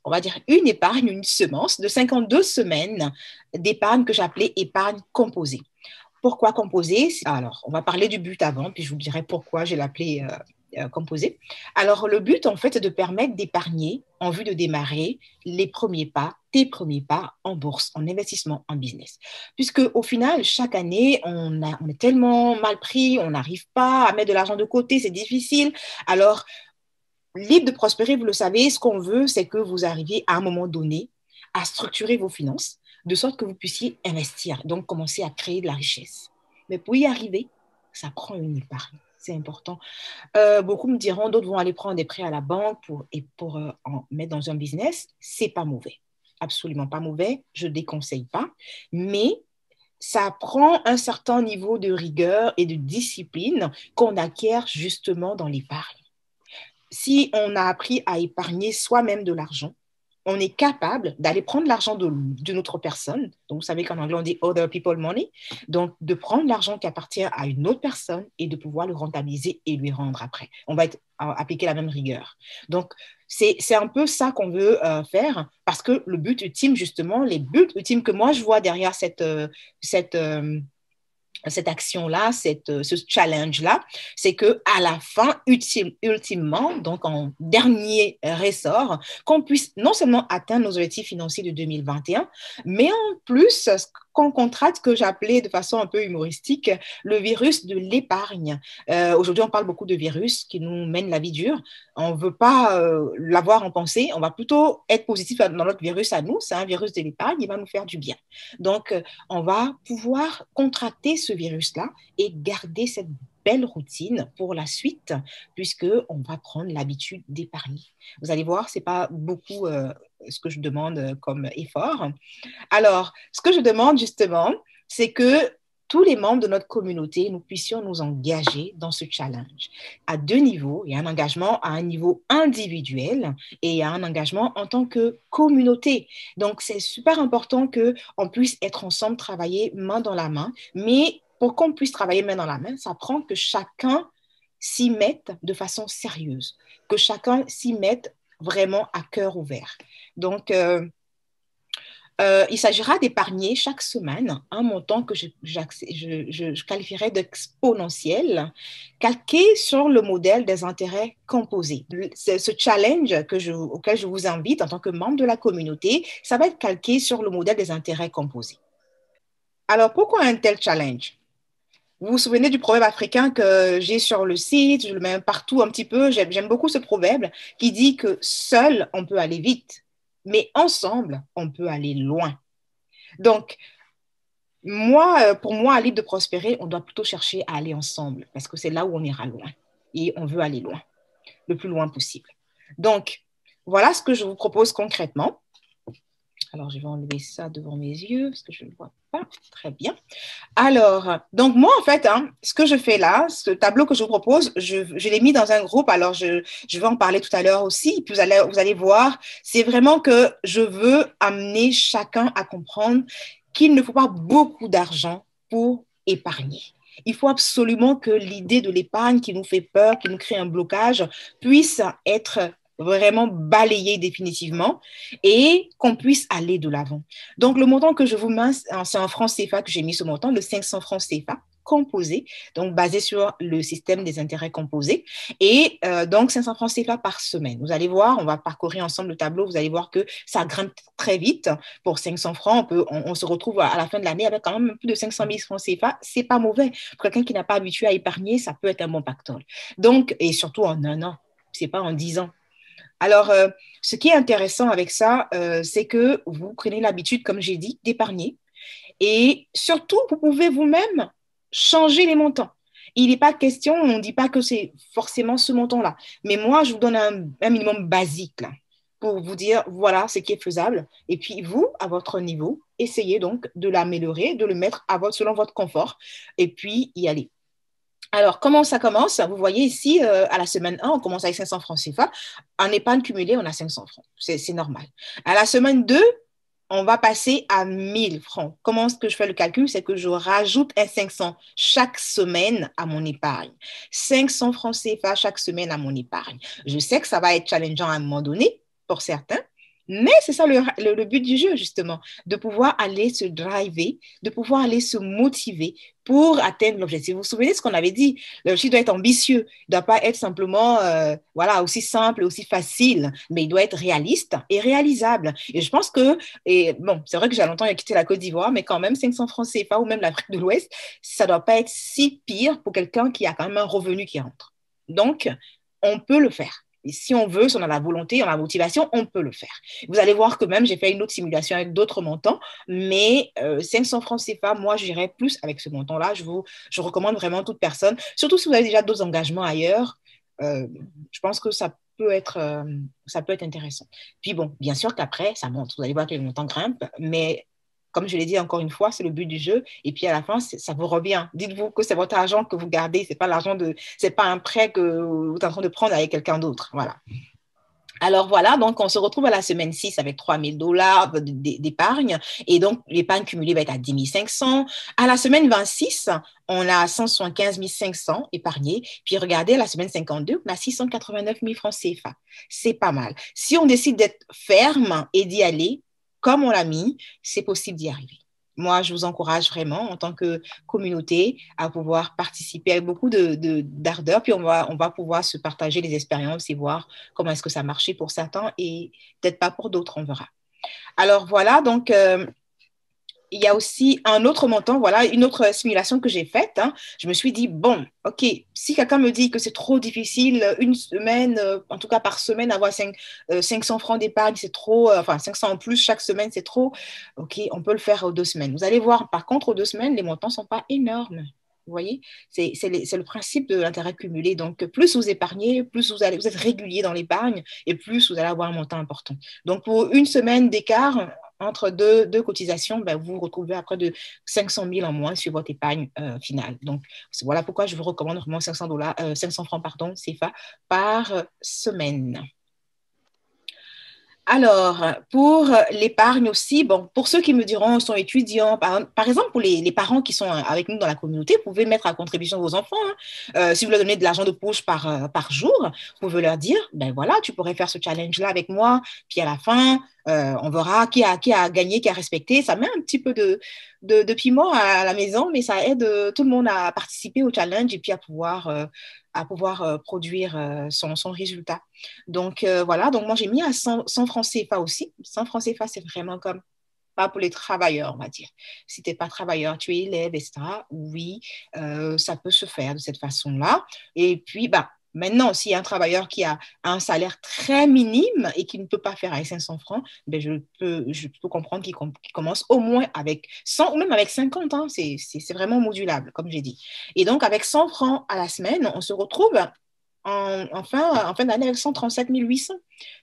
A: on va dire une épargne, une semence de 52 semaines d'épargne que j'appelais épargne composée. Pourquoi composée? Alors, on va parler du but avant, puis je vous dirai pourquoi j'ai l'appelé composée. Alors, le but, en fait, c'est de permettre d'épargner en vue de démarrer tes premiers pas en bourse, en investissement, en business. Puisque au final, chaque année, on est tellement mal pris, on n'arrive pas à mettre de l'argent de côté, c'est difficile. Alors, Libre de prospérer, vous le savez, ce qu'on veut, c'est que vous arriviez à un moment donné à structurer vos finances de sorte que vous puissiez investir, donc commencer à créer de la richesse. Mais pour y arriver, ça prend une épargne. C'est important. Beaucoup me diront, d'autres vont aller prendre des prêts à la banque pour en mettre dans un business. C'est pas mauvais. Absolument pas mauvais. Je ne déconseille pas. Mais ça prend un certain niveau de rigueur et de discipline qu'on acquiert justement dans l'épargne. Si on a appris à épargner soi-même de l'argent, on est capable d'aller prendre l'argent d'une autre personne. Donc, vous savez qu'en anglais, on dit other people money. Donc, de prendre l'argent qui appartient à une autre personne et de pouvoir le rentabiliser et lui rendre après. On va appliquer la même rigueur. Donc, c'est un peu ça qu'on veut faire parce que le but ultime, justement, les buts ultimes que moi, je vois derrière cette action-là, ce challenge-là, c'est qu'à la fin, ultimement, donc en dernier ressort, qu'on puisse non seulement atteindre nos objectifs financiers de 2021, mais en plus, qu'on contraste ce que j'appelais de façon un peu humoristique le virus de l'épargne. Aujourd'hui, on parle beaucoup de virus qui nous mènent la vie dure. On ne veut pas l'avoir en pensée. On va plutôt être positif dans notre virus à nous. C'est un virus de l'épargne. Il va nous faire du bien. Donc, on va pouvoir contracter ce virus-là et garder cette belle routine pour la suite, puisqu'on va prendre l'habitude d'épargner. Vous allez voir, ce n'est pas beaucoup ce que je demande comme effort. Alors, ce que je demande justement, c'est que tous les membres de notre communauté, nous puissions nous engager dans ce challenge à deux niveaux. Il y a un engagement à un niveau individuel et il y a un engagement en tant que communauté. Donc, c'est super important qu'on puisse être ensemble, travailler main dans la main. Mais pour qu'on puisse travailler main dans la main, ça prend que chacun s'y mette de façon sérieuse, que chacun s'y mette vraiment à cœur ouvert. Donc, il s'agira d'épargner chaque semaine un montant que je qualifierais d'exponentiel, calqué sur le modèle des intérêts composés. Ce challenge auquel je vous invite en tant que membre de la communauté, ça va être calqué sur le modèle des intérêts composés. Alors, pourquoi un tel challenge? Vous vous souvenez du proverbe africain que j'ai sur le site, je le mets partout un petit peu, j'aime beaucoup ce proverbe qui dit que seul, on peut aller vite, mais ensemble, on peut aller loin. Donc, pour moi, Libre de prospérer, on doit plutôt chercher à aller ensemble parce que c'est là où on ira loin et on veut aller loin, le plus loin possible. Donc, voilà ce que je vous propose concrètement. Alors, je vais enlever ça devant mes yeux parce que je ne le vois pas. Très bien. Alors, donc moi, en fait, hein, ce que je fais là, ce tableau que je vous propose, je l'ai mis dans un groupe. Alors, je vais en parler tout à l'heure aussi. Puis vous allez voir, c'est vraiment que je veux amener chacun à comprendre qu'il ne faut pas beaucoup d'argent pour épargner. Il faut absolument que l'idée de l'épargne qui nous fait peur, qui nous crée un blocage, puisse être vraiment balayée définitivement et qu'on puisse aller de l'avant. Donc, le montant que je vous mets, c'est en francs CFA que j'ai mis ce montant, le 500 francs CFA composé, donc basé sur le système des intérêts composés. Et donc, 500 francs CFA par semaine. Vous allez voir, on va parcourir ensemble le tableau, vous allez voir que ça grimpe très vite. Pour 500 francs, on se retrouve à la fin de l'année avec quand même plus de 500 000 francs CFA. C'est pas mauvais. Pour quelqu'un qui n'a pas habitué à épargner, ça peut être un bon pactole. Donc, et surtout en un an, c'est pas en 10 ans. Alors, ce qui est intéressant avec ça, c'est que vous prenez l'habitude, comme j'ai dit, d'épargner. Et surtout, vous pouvez vous-même changer les montants. Il n'est pas question, on ne dit pas que c'est forcément ce montant-là. Mais moi, je vous donne un minimum basique là, pour vous dire, voilà ce qui est faisable. Et puis, vous, à votre niveau, essayez donc de l'améliorer, de le mettre selon votre confort, et puis y aller. Alors, comment ça commence? Vous voyez ici, à la semaine 1, on commence avec 500 francs CFA. En épargne cumulée, on a 500 francs. C'est normal. À la semaine 2, on va passer à 1000 francs. Comment est-ce que je fais le calcul? C'est que je rajoute un 500 chaque semaine à mon épargne. 500 francs CFA chaque semaine à mon épargne. Je sais que ça va être challengeant à un moment donné pour certains, mais c'est ça le but du jeu, justement, de pouvoir aller se driver, de pouvoir aller se motiver pour atteindre l'objectif. Vous vous souvenez de ce qu'on avait dit? L'objectif doit être ambitieux, il ne doit pas être simplement voilà, aussi simple, aussi facile, mais il doit être réaliste et réalisable. Et je pense que, et bon, c'est vrai que j'ai longtemps quitté la Côte d'Ivoire, mais quand même 500 francs CFA ou même l'Afrique de l'Ouest, ça ne doit pas être si pire pour quelqu'un qui a quand même un revenu qui rentre. Donc, on peut le faire. Et si on veut, si on a la volonté, on a la motivation, on peut le faire. Vous allez voir que même, j'ai fait une autre simulation avec d'autres montants, mais 500 francs CFA, moi, j'irai plus avec ce montant-là. Je recommande vraiment à toute personne, surtout si vous avez déjà d'autres engagements ailleurs. Je pense que ça peut être intéressant. Puis bon, bien sûr qu'après, ça monte. Vous allez voir que le montant grimpe, mais comme je l'ai dit encore une fois, c'est le but du jeu. Et puis à la fin, ça vous revient. Dites-vous que c'est votre argent que vous gardez. C'est pas un prêt que vous êtes en train de prendre avec quelqu'un d'autre. Voilà. Alors voilà, donc on se retrouve à la semaine 6 avec 3 000 $ d'épargne et donc l'épargne cumulée va être à 10 500. À la semaine 26, on a 175 500 épargnés. Puis regardez, à la semaine 52, on a 689 000 francs CFA. C'est pas mal. Si on décide d'être ferme et d'y aller, comme on l'a mis, c'est possible d'y arriver. Moi, je vous encourage vraiment en tant que communauté à pouvoir participer avec beaucoup d'ardeur. Puis on va pouvoir se partager les expériences et voir comment est-ce que ça a marché pour certains et peut-être pas pour d'autres, on verra. Alors voilà, donc il y a aussi un autre montant, voilà, une autre simulation que j'ai faite. Hein. Je me suis dit, bon, OK, si quelqu'un me dit que c'est trop difficile, une semaine, en tout cas par semaine, avoir 500 francs d'épargne, c'est trop, enfin 500 en plus chaque semaine, c'est trop. OK, on peut le faire aux 2 semaines. Vous allez voir, par contre, aux 2 semaines, les montants ne sont pas énormes. Vous voyez, c'est le principe de l'intérêt cumulé. Donc, plus vous épargnez, plus vous êtes régulier dans l'épargne et plus vous allez avoir un montant important. Donc, pour une semaine d'écart, entre deux cotisations, ben, vous vous retrouvez à près de 500 000 en moins sur votre épargne finale. Donc, voilà pourquoi je vous recommande vraiment 500 francs pardon, CFA par semaine. Alors, pour l'épargne aussi, bon, pour ceux qui me diront sont étudiants, par exemple, pour les parents qui sont avec nous dans la communauté, vous pouvez mettre à contribution vos enfants. Hein. Si vous leur donnez de l'argent de poche par jour, vous pouvez leur dire, ben voilà, tu pourrais faire ce challenge-là avec moi, puis à la fin, on verra qui a gagné, qui a respecté. Ça met un petit peu de piment à la maison, mais ça aide tout le monde à participer au challenge et puis à pouvoir produire son résultat. Donc, voilà, donc moi, j'ai mis à 100 francs CFA aussi. 100 francs CFA, c'est vraiment comme pas pour les travailleurs, on va dire. Si tu n'es pas travailleur, tu es élève, etc., oui, ça peut se faire de cette façon-là. Et puis, bah, maintenant, s'il y a un travailleur qui a un salaire très minime et qui ne peut pas faire avec 500 francs, ben je peux comprendre qu'il commence au moins avec 100 ou même avec 50. Hein, c'est vraiment modulable, comme j'ai dit. Et donc, avec 100 francs à la semaine, on se retrouve en fin d'année avec 137 800.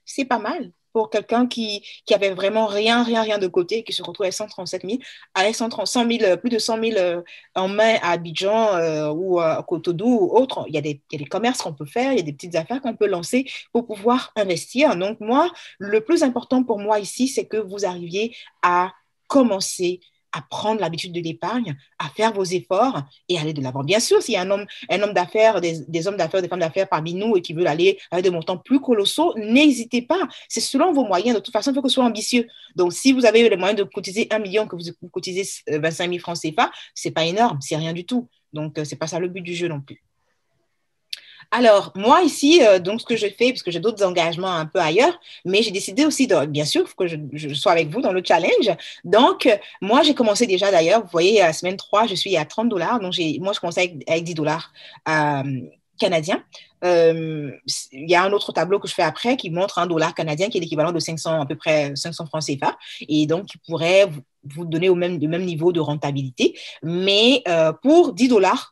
A: C'est pas mal. pour quelqu'un qui avait vraiment rien de côté, qui se retrouve avec 137 000, avec 100 000, plus de 100 000 en main à Abidjan ou à Cotonou ou autre. Il y a des commerces qu'on peut faire, il y a des petites affaires qu'on peut lancer pour pouvoir investir. Donc, moi, le plus important pour moi ici, c'est que vous arriviez à commencer à prendre l'habitude de l'épargne, à faire vos efforts et aller de l'avant. Bien sûr, s'il y a un homme d'affaires, des hommes d'affaires, des femmes d'affaires parmi nous et qui veulent aller avec des montants plus colossaux, n'hésitez pas. C'est selon vos moyens. De toute façon, il faut que ce soit ambitieux. Donc, si vous avez les moyens de cotiser 1 million, que vous cotisez 25 000 francs CFA, ce n'est pas énorme, c'est rien du tout. Donc, ce n'est pas ça le but du jeu non plus. Alors, moi ici, donc ce que je fais, parce que j'ai d'autres engagements un peu ailleurs, mais j'ai décidé aussi, bien sûr, que je sois avec vous dans le challenge. Donc, moi, j'ai commencé déjà d'ailleurs, vous voyez, à la semaine 3, je suis à 30 dollars. Donc, moi, je commençais avec 10 dollars canadiens. Il y a un autre tableau que je fais après qui montre un dollar canadien qui est l'équivalent de 500, à peu près 500 francs CFA. Et donc, qui pourrait vous donner le même niveau de rentabilité. Mais pour 10 dollars,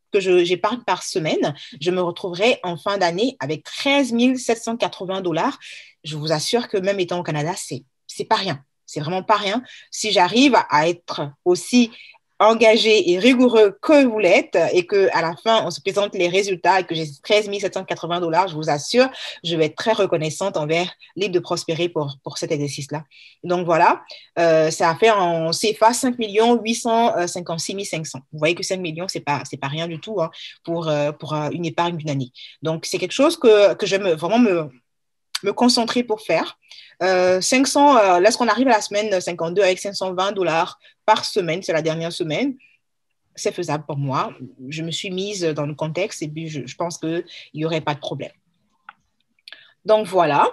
A: que j'épargne par semaine, je me retrouverai en fin d'année avec 13 780 dollars. Je vous assure que même étant au Canada, c'est pas rien. C'est vraiment pas rien. Si j'arrive à être aussi engagé et rigoureux que vous l'êtes et qu'à la fin, on se présente les résultats et que j'ai 13 780 dollars, je vous assure, je vais être très reconnaissante envers Libre de Prospérer pour cet exercice-là. Donc voilà, ça a fait en CFA 5 856 500. Vous voyez que 5 millions, c'est pas rien du tout hein, pour une épargne d'une année. Donc, c'est quelque chose que j'aime vraiment me concentrer pour faire. 500, lorsqu'on arrive à la semaine 52 avec 520 dollars par semaine, c'est la dernière semaine, c'est faisable pour moi. Je me suis mise dans le contexte et puis je pense qu'il n'y aurait pas de problème. Donc voilà.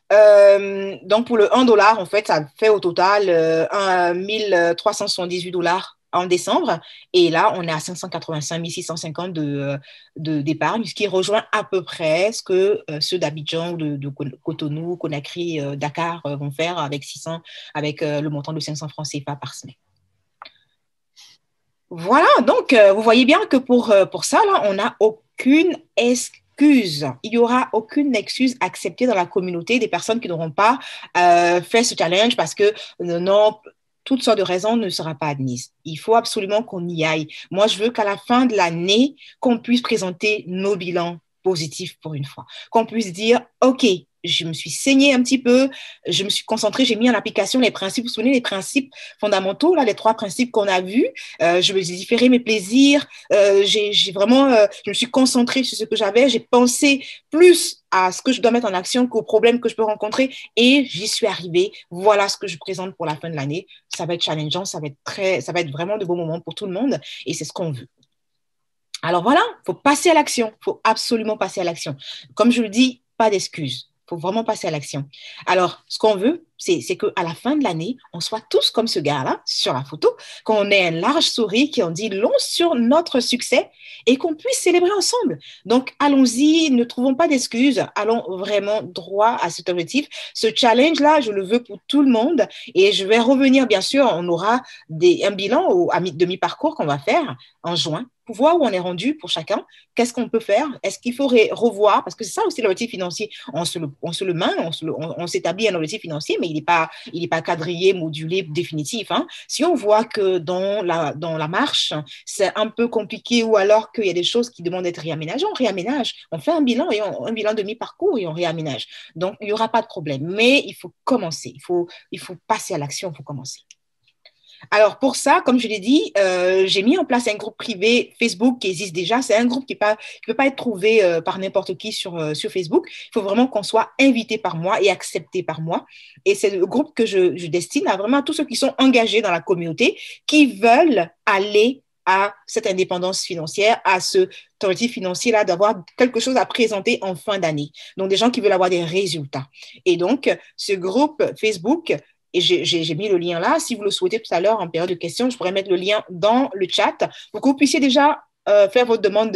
A: Donc pour le 1 dollar, en fait, ça fait au total 1 378 dollars en décembre. Et là, on est à 585 650 d'épargne, ce qui rejoint à peu près ce que ceux d'Abidjan, de Cotonou, Conakry, Dakar vont faire avec le montant de 500 francs CFA par semaine. Voilà, donc vous voyez bien que pour ça, là, on n'a aucune excuse. Il n'y aura aucune excuse acceptée dans la communauté des personnes qui n'auront pas fait ce challenge parce que non, toutes sortes de raisons ne seront pas admises. Il faut absolument qu'on y aille. Moi, je veux qu'à la fin de l'année, qu'on puisse présenter nos bilans positifs pour une fois. Qu'on puisse dire, OK, je me suis saignée un petit peu, je me suis concentrée, j'ai mis en application les principes, vous vous souvenez, les principes fondamentaux, là, les 3 principes qu'on a vus. Je me suis différé mes plaisirs, j'ai vraiment, je me suis concentrée sur ce que j'avais, j'ai pensé plus à ce que je dois mettre en action qu'aux problèmes que je peux rencontrer et j'y suis arrivée. Voilà ce que je présente pour la fin de l'année. Ça va être challengeant, ça va être vraiment de beaux moments pour tout le monde et c'est ce qu'on veut. Alors voilà, il faut passer à l'action, il faut absolument passer à l'action. Comme je le dis, pas d'excuses. Il faut vraiment passer à l'action. Alors, ce qu'on veut, c'est qu'à la fin de l'année, on soit tous comme ce gars-là sur la photo, qu'on ait un large sourire qui en dit long sur notre succès et qu'on puisse célébrer ensemble. Donc, allons-y, ne trouvons pas d'excuses, allons vraiment droit à cet objectif. Ce challenge-là, je le veux pour tout le monde et je vais revenir, bien sûr, on aura un bilan de mi-parcours qu'on va faire en juin pour voir où on est rendu pour chacun, qu'est-ce qu'on peut faire, est-ce qu'il faudrait revoir, parce que c'est ça aussi l'objectif financier, on s'établit un objectif financier, mais il n'est pas quadrillé, modulé, définitif. Hein. Si on voit que dans la marche, c'est un peu compliqué ou alors qu'il y a des choses qui demandent d'être réaménagées, on réaménage. On fait un bilan, un bilan de mi-parcours et on réaménage. Donc, il n'y aura pas de problème. Mais il faut commencer. Il faut passer à l'action, il faut commencer. Alors, pour ça, comme je l'ai dit, j'ai mis en place un groupe privé Facebook qui existe déjà. C'est un groupe qui ne peut pas être trouvé par n'importe qui sur Facebook. Il faut vraiment qu'on soit invité par moi et accepté par moi. Et c'est le groupe que je destine à vraiment tous ceux qui sont engagés dans la communauté, qui veulent aller à cette indépendance financière, à ce objectif financier-là, d'avoir quelque chose à présenter en fin d'année. Donc, des gens qui veulent avoir des résultats. Et donc, ce groupe Facebook, et j'ai mis le lien là. Si vous le souhaitez tout à l'heure en période de questions, je pourrais mettre le lien dans le chat pour que vous puissiez déjà faire votre demande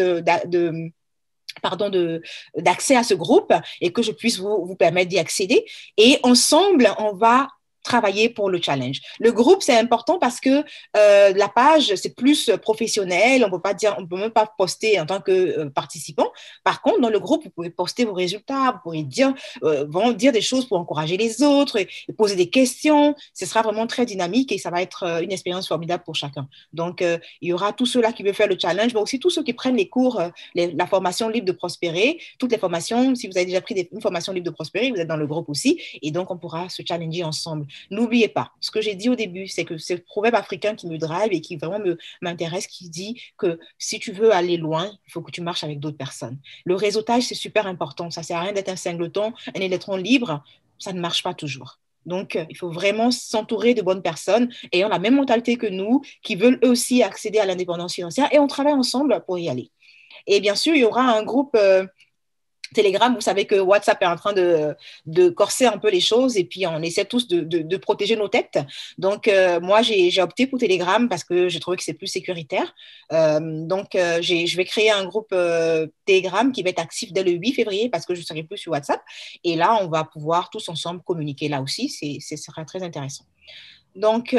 A: d'accès à ce groupe et que je puisse vous permettre d'y accéder. Et ensemble, on va travailler pour le challenge. Le groupe, c'est important parce que la page, c'est plus professionnel. On peut même pas poster en tant que participant. Par contre, dans le groupe, vous pouvez poster vos résultats, vous pourrez dire des choses pour encourager les autres et poser des questions. Ce sera vraiment très dynamique et ça va être une expérience formidable pour chacun. Donc, il y aura tous ceux-là qui veulent faire le challenge, mais aussi tous ceux qui prennent les cours, la formation libre de prospérer, toutes les formations. Si vous avez déjà pris une formation libre de prospérer, vous êtes dans le groupe aussi et donc on pourra se challenger ensemble. N'oubliez pas, ce que j'ai dit au début, c'est que c'est le proverbe africain qui me drive et qui vraiment m'intéresse, qui dit que si tu veux aller loin, il faut que tu marches avec d'autres personnes. Le réseautage, c'est super important. Ça ne sert à rien d'être un singleton, un électron libre. Ça ne marche pas toujours. Donc, il faut vraiment s'entourer de bonnes personnes ayant la même mentalité que nous, qui veulent eux aussi accéder à l'indépendance financière et on travaille ensemble pour y aller. Et bien sûr, il y aura un groupe Telegram, vous savez que WhatsApp est en train de corser un peu les choses et puis on essaie tous de protéger nos têtes. Donc, moi, j'ai opté pour Telegram parce que j'ai trouvé que c'est plus sécuritaire. Je vais créer un groupe Telegram qui va être actif dès le 8 février parce que je ne serai plus sur WhatsApp. Et là, on va pouvoir tous ensemble communiquer là aussi. Ce sera très intéressant. Donc,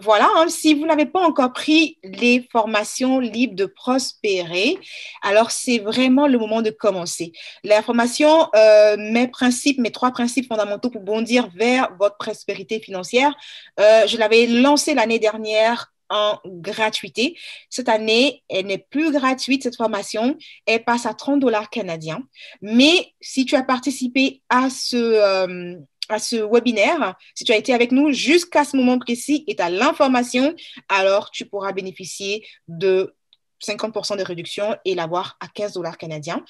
A: voilà, hein, si vous n'avez pas encore pris les formations libres de prospérer, alors c'est vraiment le moment de commencer. La formation, mes trois principes fondamentaux pour bondir vers votre prospérité financière, je l'avais lancée l'année dernière en gratuité. Cette année, elle n'est plus gratuite, cette formation. Elle passe à 30 dollars canadiens. Mais si tu as participé à ce webinaire, si tu as été avec nous jusqu'à ce moment précis et tu as l'information, alors tu pourras bénéficier de 50% de réduction et l'avoir à 15 dollars canadiens.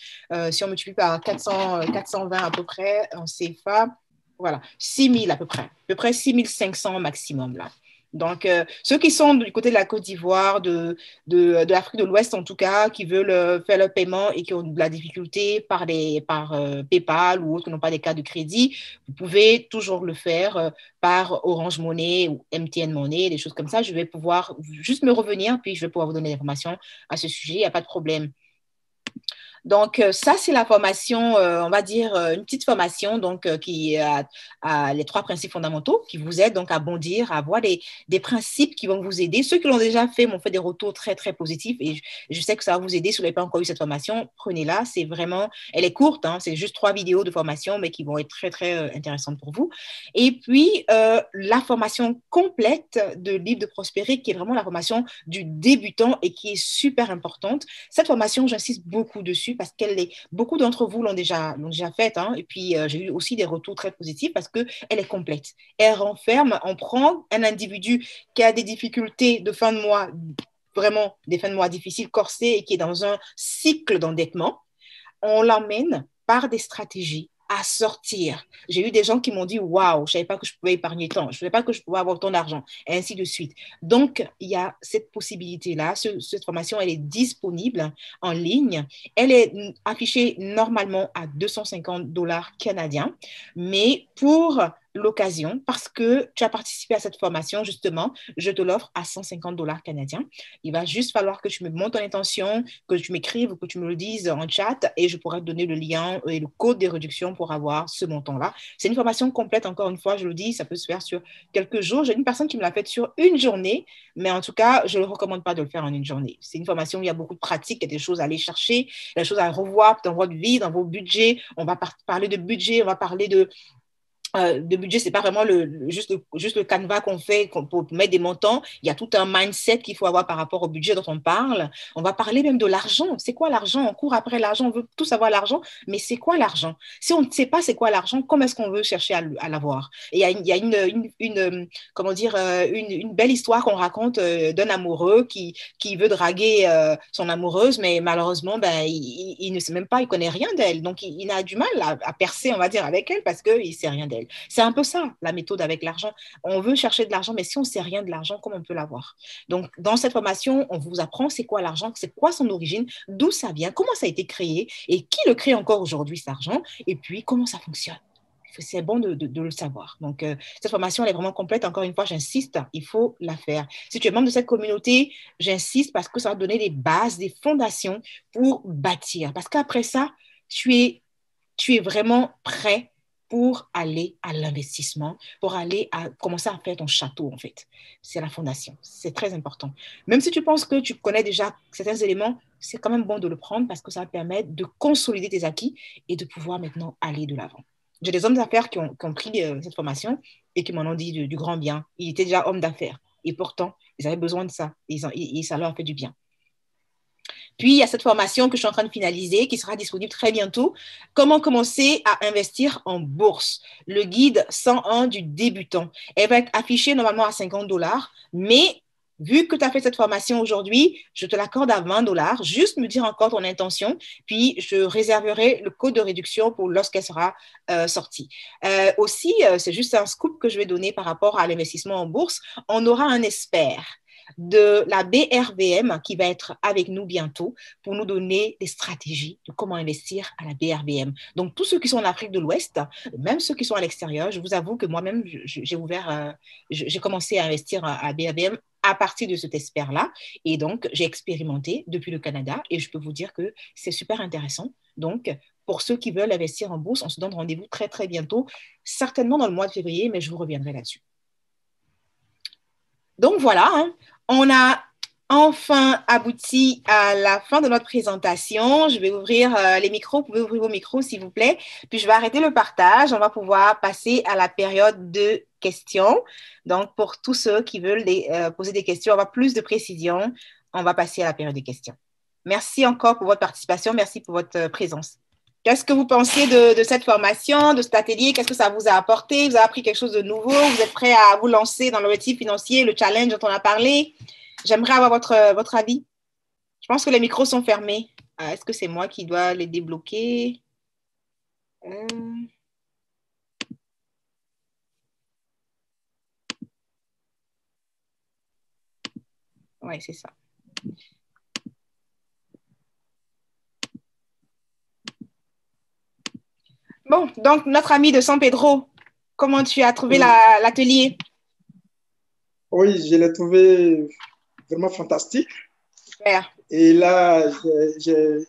A: Si on multiplie par 420 à peu près en CFA, voilà, 6 000 à peu près 6 500 maximum là. Donc, ceux qui sont du côté de la Côte d'Ivoire, de l'Afrique de l'Ouest en tout cas, qui veulent faire leur paiement et qui ont de la difficulté par PayPal ou autres, qui n'ont pas des cartes de crédit, vous pouvez toujours le faire par Orange Money ou MTN Money, des choses comme ça. Je vais pouvoir juste me revenir, puis je vais pouvoir vous donner des informations à ce sujet, il n'y a pas de problème. Donc, ça, c'est la formation, on va dire, une petite formation donc, qui a les 3 principes fondamentaux qui vous aident donc à bondir, à avoir des principes qui vont vous aider. Ceux qui l'ont déjà fait m'ont fait des retours très, très positifs et je sais que ça va vous aider. Si vous n'avez pas encore eu cette formation, prenez-la. C'est vraiment, elle est courte, hein, c'est juste 3 vidéos de formation, mais qui vont être très, très intéressantes pour vous. Et puis, la formation complète de Libre de Prospérer, qui est vraiment la formation du débutant et qui est super importante. Cette formation, j'insiste beaucoup dessus parce que beaucoup d'entre vous l'ont déjà faite. Hein, et puis, j'ai eu aussi des retours très positifs parce qu'elle est complète. Elle renferme, on prend un individu qui a des difficultés de fin de mois, vraiment des fins de mois difficiles, corsées et qui est dans un cycle d'endettement. On l'emmène par des stratégies à sortir. J'ai eu des gens qui m'ont dit « Waouh, je ne savais pas que je pouvais épargner tant, je ne savais pas que je pouvais avoir tant d'argent, et ainsi de suite. » Donc, il y a cette possibilité-là. Cette formation, elle est disponible en ligne. Elle est affichée normalement à 250 dollars canadiens, mais pour l'occasion, parce que tu as participé à cette formation, justement, je te l'offre à 150 dollars canadiens. Il va juste falloir que tu me montres ton intention, que tu m'écrives ou que tu me le dises en chat et je pourrai te donner le lien et le code des réductions pour avoir ce montant-là. C'est une formation complète, encore une fois, je le dis, ça peut se faire sur quelques jours. J'ai une personne qui me l'a faite sur une journée, mais en tout cas, je ne le recommande pas de le faire en une journée. C'est une formation où il y a beaucoup de pratiques, il y a des choses à aller chercher, des choses à revoir dans votre vie, dans vos budgets. On va parler de budget, on va parler de budget, c'est pas vraiment juste le canevas qu'on fait pour mettre des montants. Il y a tout un mindset qu'il faut avoir par rapport au budget dont on parle. On va parler même de l'argent. C'est quoi l'argent? On court après l'argent. On veut tous savoir l'argent, mais c'est quoi l'argent? Si on ne sait pas c'est quoi l'argent, comment est-ce qu'on veut chercher à l'avoir? Et il y a comment dire, une belle histoire qu'on raconte d'un amoureux qui veut draguer son amoureuse, mais malheureusement, ben, il ne sait même pas, il connaît rien d'elle. Donc, il a du mal à percer, on va dire, avec elle parce qu'il ne sait rien d'elle. C'est un peu ça, la méthode avec l'argent. On veut chercher de l'argent, mais si on ne sait rien de l'argent, comment on peut l'avoir? Donc, dans cette formation, on vous apprend c'est quoi l'argent, c'est quoi son origine, d'où ça vient, comment ça a été créé et qui le crée encore aujourd'hui, cet argent, et puis comment ça fonctionne. C'est bon de le savoir. Donc, cette formation, elle est vraiment complète. Encore une fois, j'insiste, il faut la faire. Si tu es membre de cette communauté, j'insiste parce que ça va te donner des bases, des fondations pour bâtir. Parce qu'après ça, tu es vraiment prêt pour aller à l'investissement, pour aller à commencer à faire ton château, en fait. C'est la fondation. C'est très important. Même si tu penses que tu connais déjà certains éléments, c'est quand même bon de le prendre parce que ça va permettre de consolider tes acquis et de pouvoir maintenant aller de l'avant. J'ai des hommes d'affaires qui ont pris cette formation et qui m'en ont dit du grand bien. Ils étaient déjà hommes d'affaires et pourtant, ils avaient besoin de ça et ça leur a fait du bien. Puis, il y a cette formation que je suis en train de finaliser, qui sera disponible très bientôt. Comment commencer à investir en bourse? Le guide 101 du débutant. Elle va être affichée normalement à $50, mais vu que tu as fait cette formation aujourd'hui, je te l'accorde à $20. Juste me dire encore ton intention, puis je réserverai le code de réduction pour lorsqu'elle sera sortie. Aussi, c'est juste un scoop que je vais donner par rapport à l'investissement en bourse. On aura un expert de la BRVM qui va être avec nous bientôt pour nous donner des stratégies de comment investir à la BRVM. Donc, tous ceux qui sont en Afrique de l'Ouest, même ceux qui sont à l'extérieur, je vous avoue que moi-même, j'ai commencé à investir à BRVM à partir de cet expert-là. Et donc, j'ai expérimenté depuis le Canada et je peux vous dire que c'est super intéressant. Donc, pour ceux qui veulent investir en bourse, on se donne rendez-vous très, très bientôt, certainement dans le mois de février, mais je vous reviendrai là-dessus. Donc voilà, hein, on a enfin abouti à la fin de notre présentation. Je vais ouvrir les micros. Vous pouvez ouvrir vos micros, s'il vous plaît. Puis je vais arrêter le partage. On va pouvoir passer à la période de questions. Donc, pour tous ceux qui veulent poser des questions, avoir plus de précision, on va passer à la période des questions. Merci encore pour votre participation. Merci pour votre présence. Qu'est-ce que vous pensiez de cette formation, de cet atelier? Qu'est-ce que ça vous a apporté? Vous avez appris quelque chose de nouveau? Vous êtes prêt à vous lancer dans l'objectif financier, le challenge dont on a parlé? J'aimerais avoir votre avis. Je pense que les micros sont fermés. Est-ce que c'est moi qui dois les débloquer? Oui, c'est ça. Bon, donc notre ami de San Pedro, comment tu as trouvé l'atelier?
B: Oui, je l'ai trouvé vraiment fantastique.
A: Super.
B: Et là, j'ai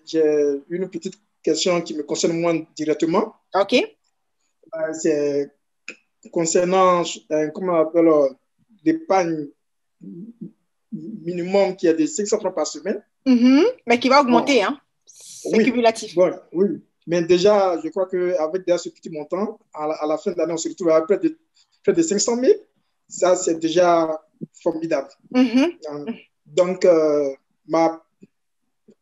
B: une petite question qui me concerne moi directement.
A: OK.
B: C'est concernant, comment on appelle, l'épargne minimum qui est de 500 francs par semaine.
A: Mais qui va augmenter,
B: Bon,
A: hein? C'est
B: oui,
A: cumulatif.
B: bon, oui. Mais déjà, je crois qu'avec ce petit montant, à la fin de l'année, on se retrouve à près de 500 000. Ça, c'est déjà formidable. Donc,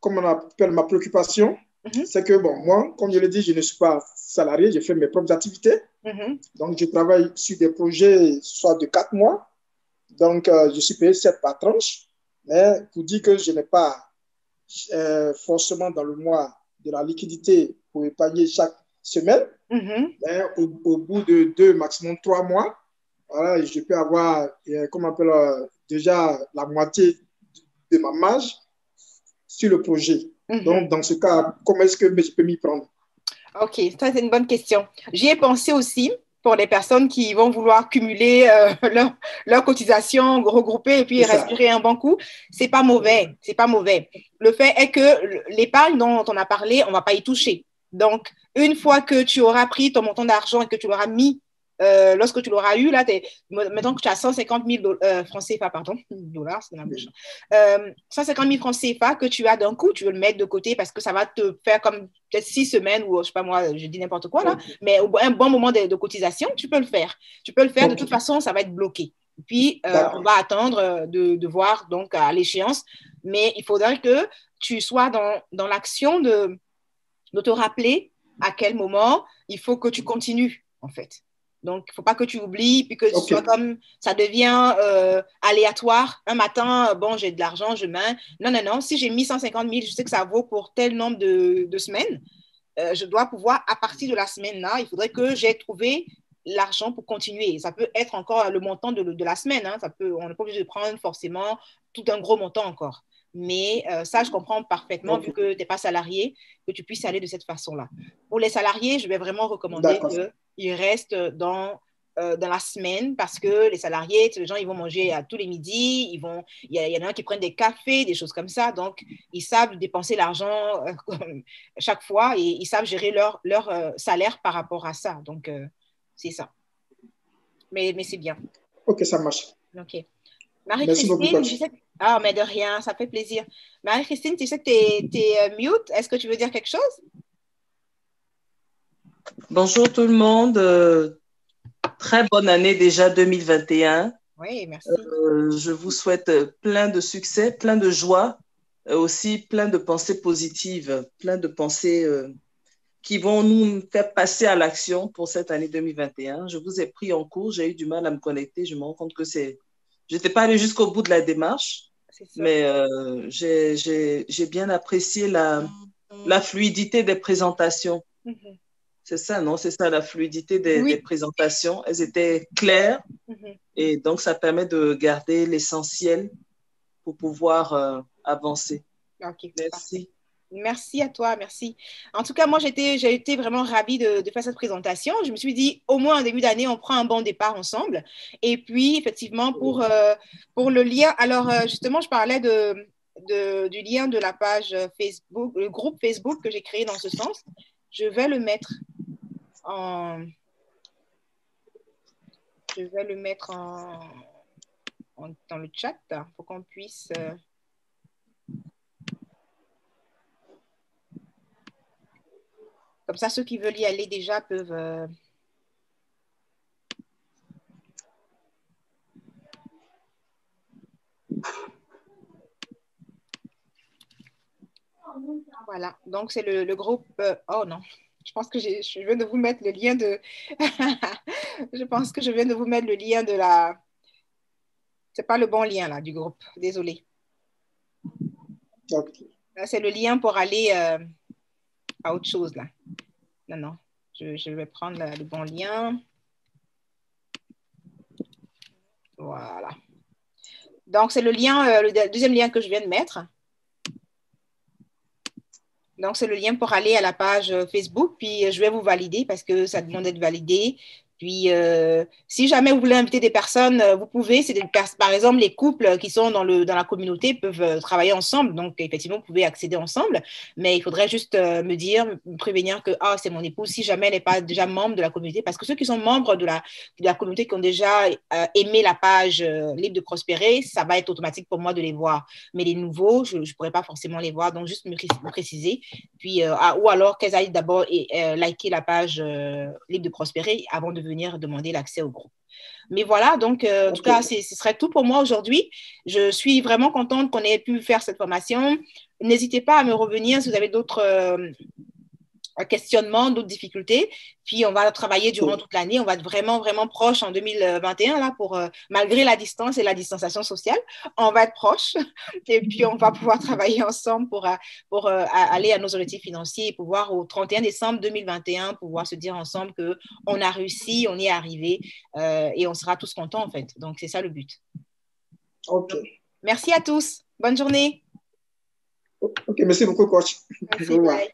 B: comment on appelle, ma préoccupation, c'est que, bon, moi, comme je l'ai dit, je ne suis pas salarié, je fais mes propres activités. Donc, je travaille sur des projets, soit de 4 mois. Donc, je suis payé 7 par tranche. Mais pour dire que je n'ai pas forcément dans le mois de la liquidité pour épargner chaque semaine, mais au bout de 2, maximum 3 mois, voilà, je peux avoir, comment on appelle, déjà la moitié de ma marge sur le projet. Donc, dans ce cas, comment est-ce que je peux m'y prendre?
A: OK, ça, c'est une bonne question. J'y ai pensé aussi pour les personnes qui vont vouloir cumuler leur cotisation, regrouper et puis respirer un bon coup. C'est pas mauvais, c'est pas mauvais. Le fait est que l'épargne dont on a parlé, on va pas y toucher. Donc, une fois que tu auras pris ton montant d'argent et que tu l'auras mis, lorsque tu l'auras eu, là, mettons que tu as 150 000 francs CFA, pardon, dollars, c'est la bouche. 150 000 francs CFA que tu as d'un coup, tu veux le mettre de côté parce que ça va te faire comme peut-être 6 semaines ou je sais pas moi, je dis n'importe quoi là, mais au un bon moment de cotisation, tu peux le faire. Tu peux le faire, de toute façon, ça va être bloqué. Puis, on va attendre de voir donc à l'échéance, mais il faudrait que tu sois dans l'action de te rappeler à quel moment il faut que tu continues, en fait. Donc, il ne faut pas que tu oublies, puis que ce soit comme ça devient aléatoire. Un matin, bon, j'ai de l'argent, je mets. Non, non, non. Si j'ai mis 150 000, je sais que ça vaut pour tel nombre de semaines. Je dois pouvoir, à partir de la semaine-là, il faudrait que j'ai trouvé l'argent pour continuer. Ça peut être encore le montant de la semaine. Hein. On n'est pas obligé de prendre forcément tout un gros montant encore. Mais ça, je comprends parfaitement, vu que tu n'es pas salarié, que tu puisses aller de cette façon-là. Pour les salariés, je vais vraiment recommander qu'ils restent dans dans la semaine parce que les salariés, les gens, ils vont manger à tous les midis, il y en a qui prennent des cafés, des choses comme ça. Donc, ils savent dépenser l'argent chaque fois et ils savent gérer leur salaire par rapport à ça. Donc, c'est ça. Mais c'est bien.
B: Ok, ça marche.
A: Ok.
B: Merci beaucoup,
A: Marie-Christine,
B: coach.
A: tu sais... Ah, mais de rien, ça fait plaisir. Marie-Christine, tu sais que tu es mute. Est-ce que tu veux dire quelque chose?
C: Bonjour tout le monde. Très bonne année déjà 2021.
A: Oui, merci.
C: Je vous souhaite plein de succès, plein de joie, aussi plein de pensées positives, plein de pensées qui vont nous faire passer à l'action pour cette année 2021. Je vous ai pris en cours, j'ai eu du mal à me connecter. Je me rends compte que je n'étais pas allée jusqu'au bout de la démarche, mais j'ai bien apprécié la fluidité des présentations.
A: Mm-hmm.
C: C'est ça, non? C'est ça, la fluidité des présentations. Elles étaient claires et donc ça permet de garder l'essentiel pour pouvoir avancer.
A: Okay,
C: merci.
A: Merci à toi, merci. En tout cas, moi, j'ai été vraiment ravie de faire cette présentation. Je me suis dit, au moins en début d'année, on prend un bon départ ensemble. Et puis, effectivement, pour le lien, alors justement, je parlais du lien de la page Facebook, le groupe Facebook que j'ai créé dans ce sens. Je vais le mettre dans le chat pour qu'on puisse... Comme ça, ceux qui veulent y aller déjà peuvent... Voilà, donc c'est le groupe... oh non, je pense que je viens de vous mettre le lien de... je pense que je viens de vous mettre le lien de la... C'est pas le bon lien là du groupe, désolé.
B: Okay.
A: C'est le lien pour aller à autre chose là. Non, je vais prendre le bon lien. Voilà. Donc, c'est le lien, le deuxième lien que je viens de mettre. Donc, c'est le lien pour aller à la page Facebook. Puis, je vais vous valider parce que ça demande d'être validé. Puis, si jamais vous voulez inviter des personnes, vous pouvez. Par exemple, les couples qui sont dans la communauté peuvent travailler ensemble. Donc, effectivement, vous pouvez accéder ensemble. Mais il faudrait juste me prévenir que c'est mon épouse si jamais elle n'est pas déjà membre de la communauté. Parce que ceux qui sont membres de la communauté, qui ont déjà aimé la page Libre de Prospérer, ça va être automatique pour moi de les voir. Mais les nouveaux, je ne pourrais pas forcément les voir. Donc, juste me préciser. Puis, ou alors qu'elles aillent d'abord liker la page Libre de Prospérer avant de venir demander l'accès au groupe. Mais voilà, donc en tout cas, ce serait tout pour moi aujourd'hui. Je suis vraiment contente qu'on ait pu faire cette formation. N'hésitez pas à me revenir si vous avez d'autres questionnements, d'autres difficultés. Puis, on va travailler durant toute l'année. On va être vraiment, vraiment proche en 2021, là, malgré la distance et la distanciation sociale. On va être proche et puis on va pouvoir travailler ensemble pour aller à nos objectifs financiers et pouvoir, au 31 décembre 2021, pouvoir se dire ensemble qu'on a réussi, on y est arrivé et on sera tous contents, en fait. Donc, c'est ça le but.
B: OK.
A: Donc, merci à tous. Bonne journée.
B: OK, merci beaucoup, coach.
A: Merci, bye.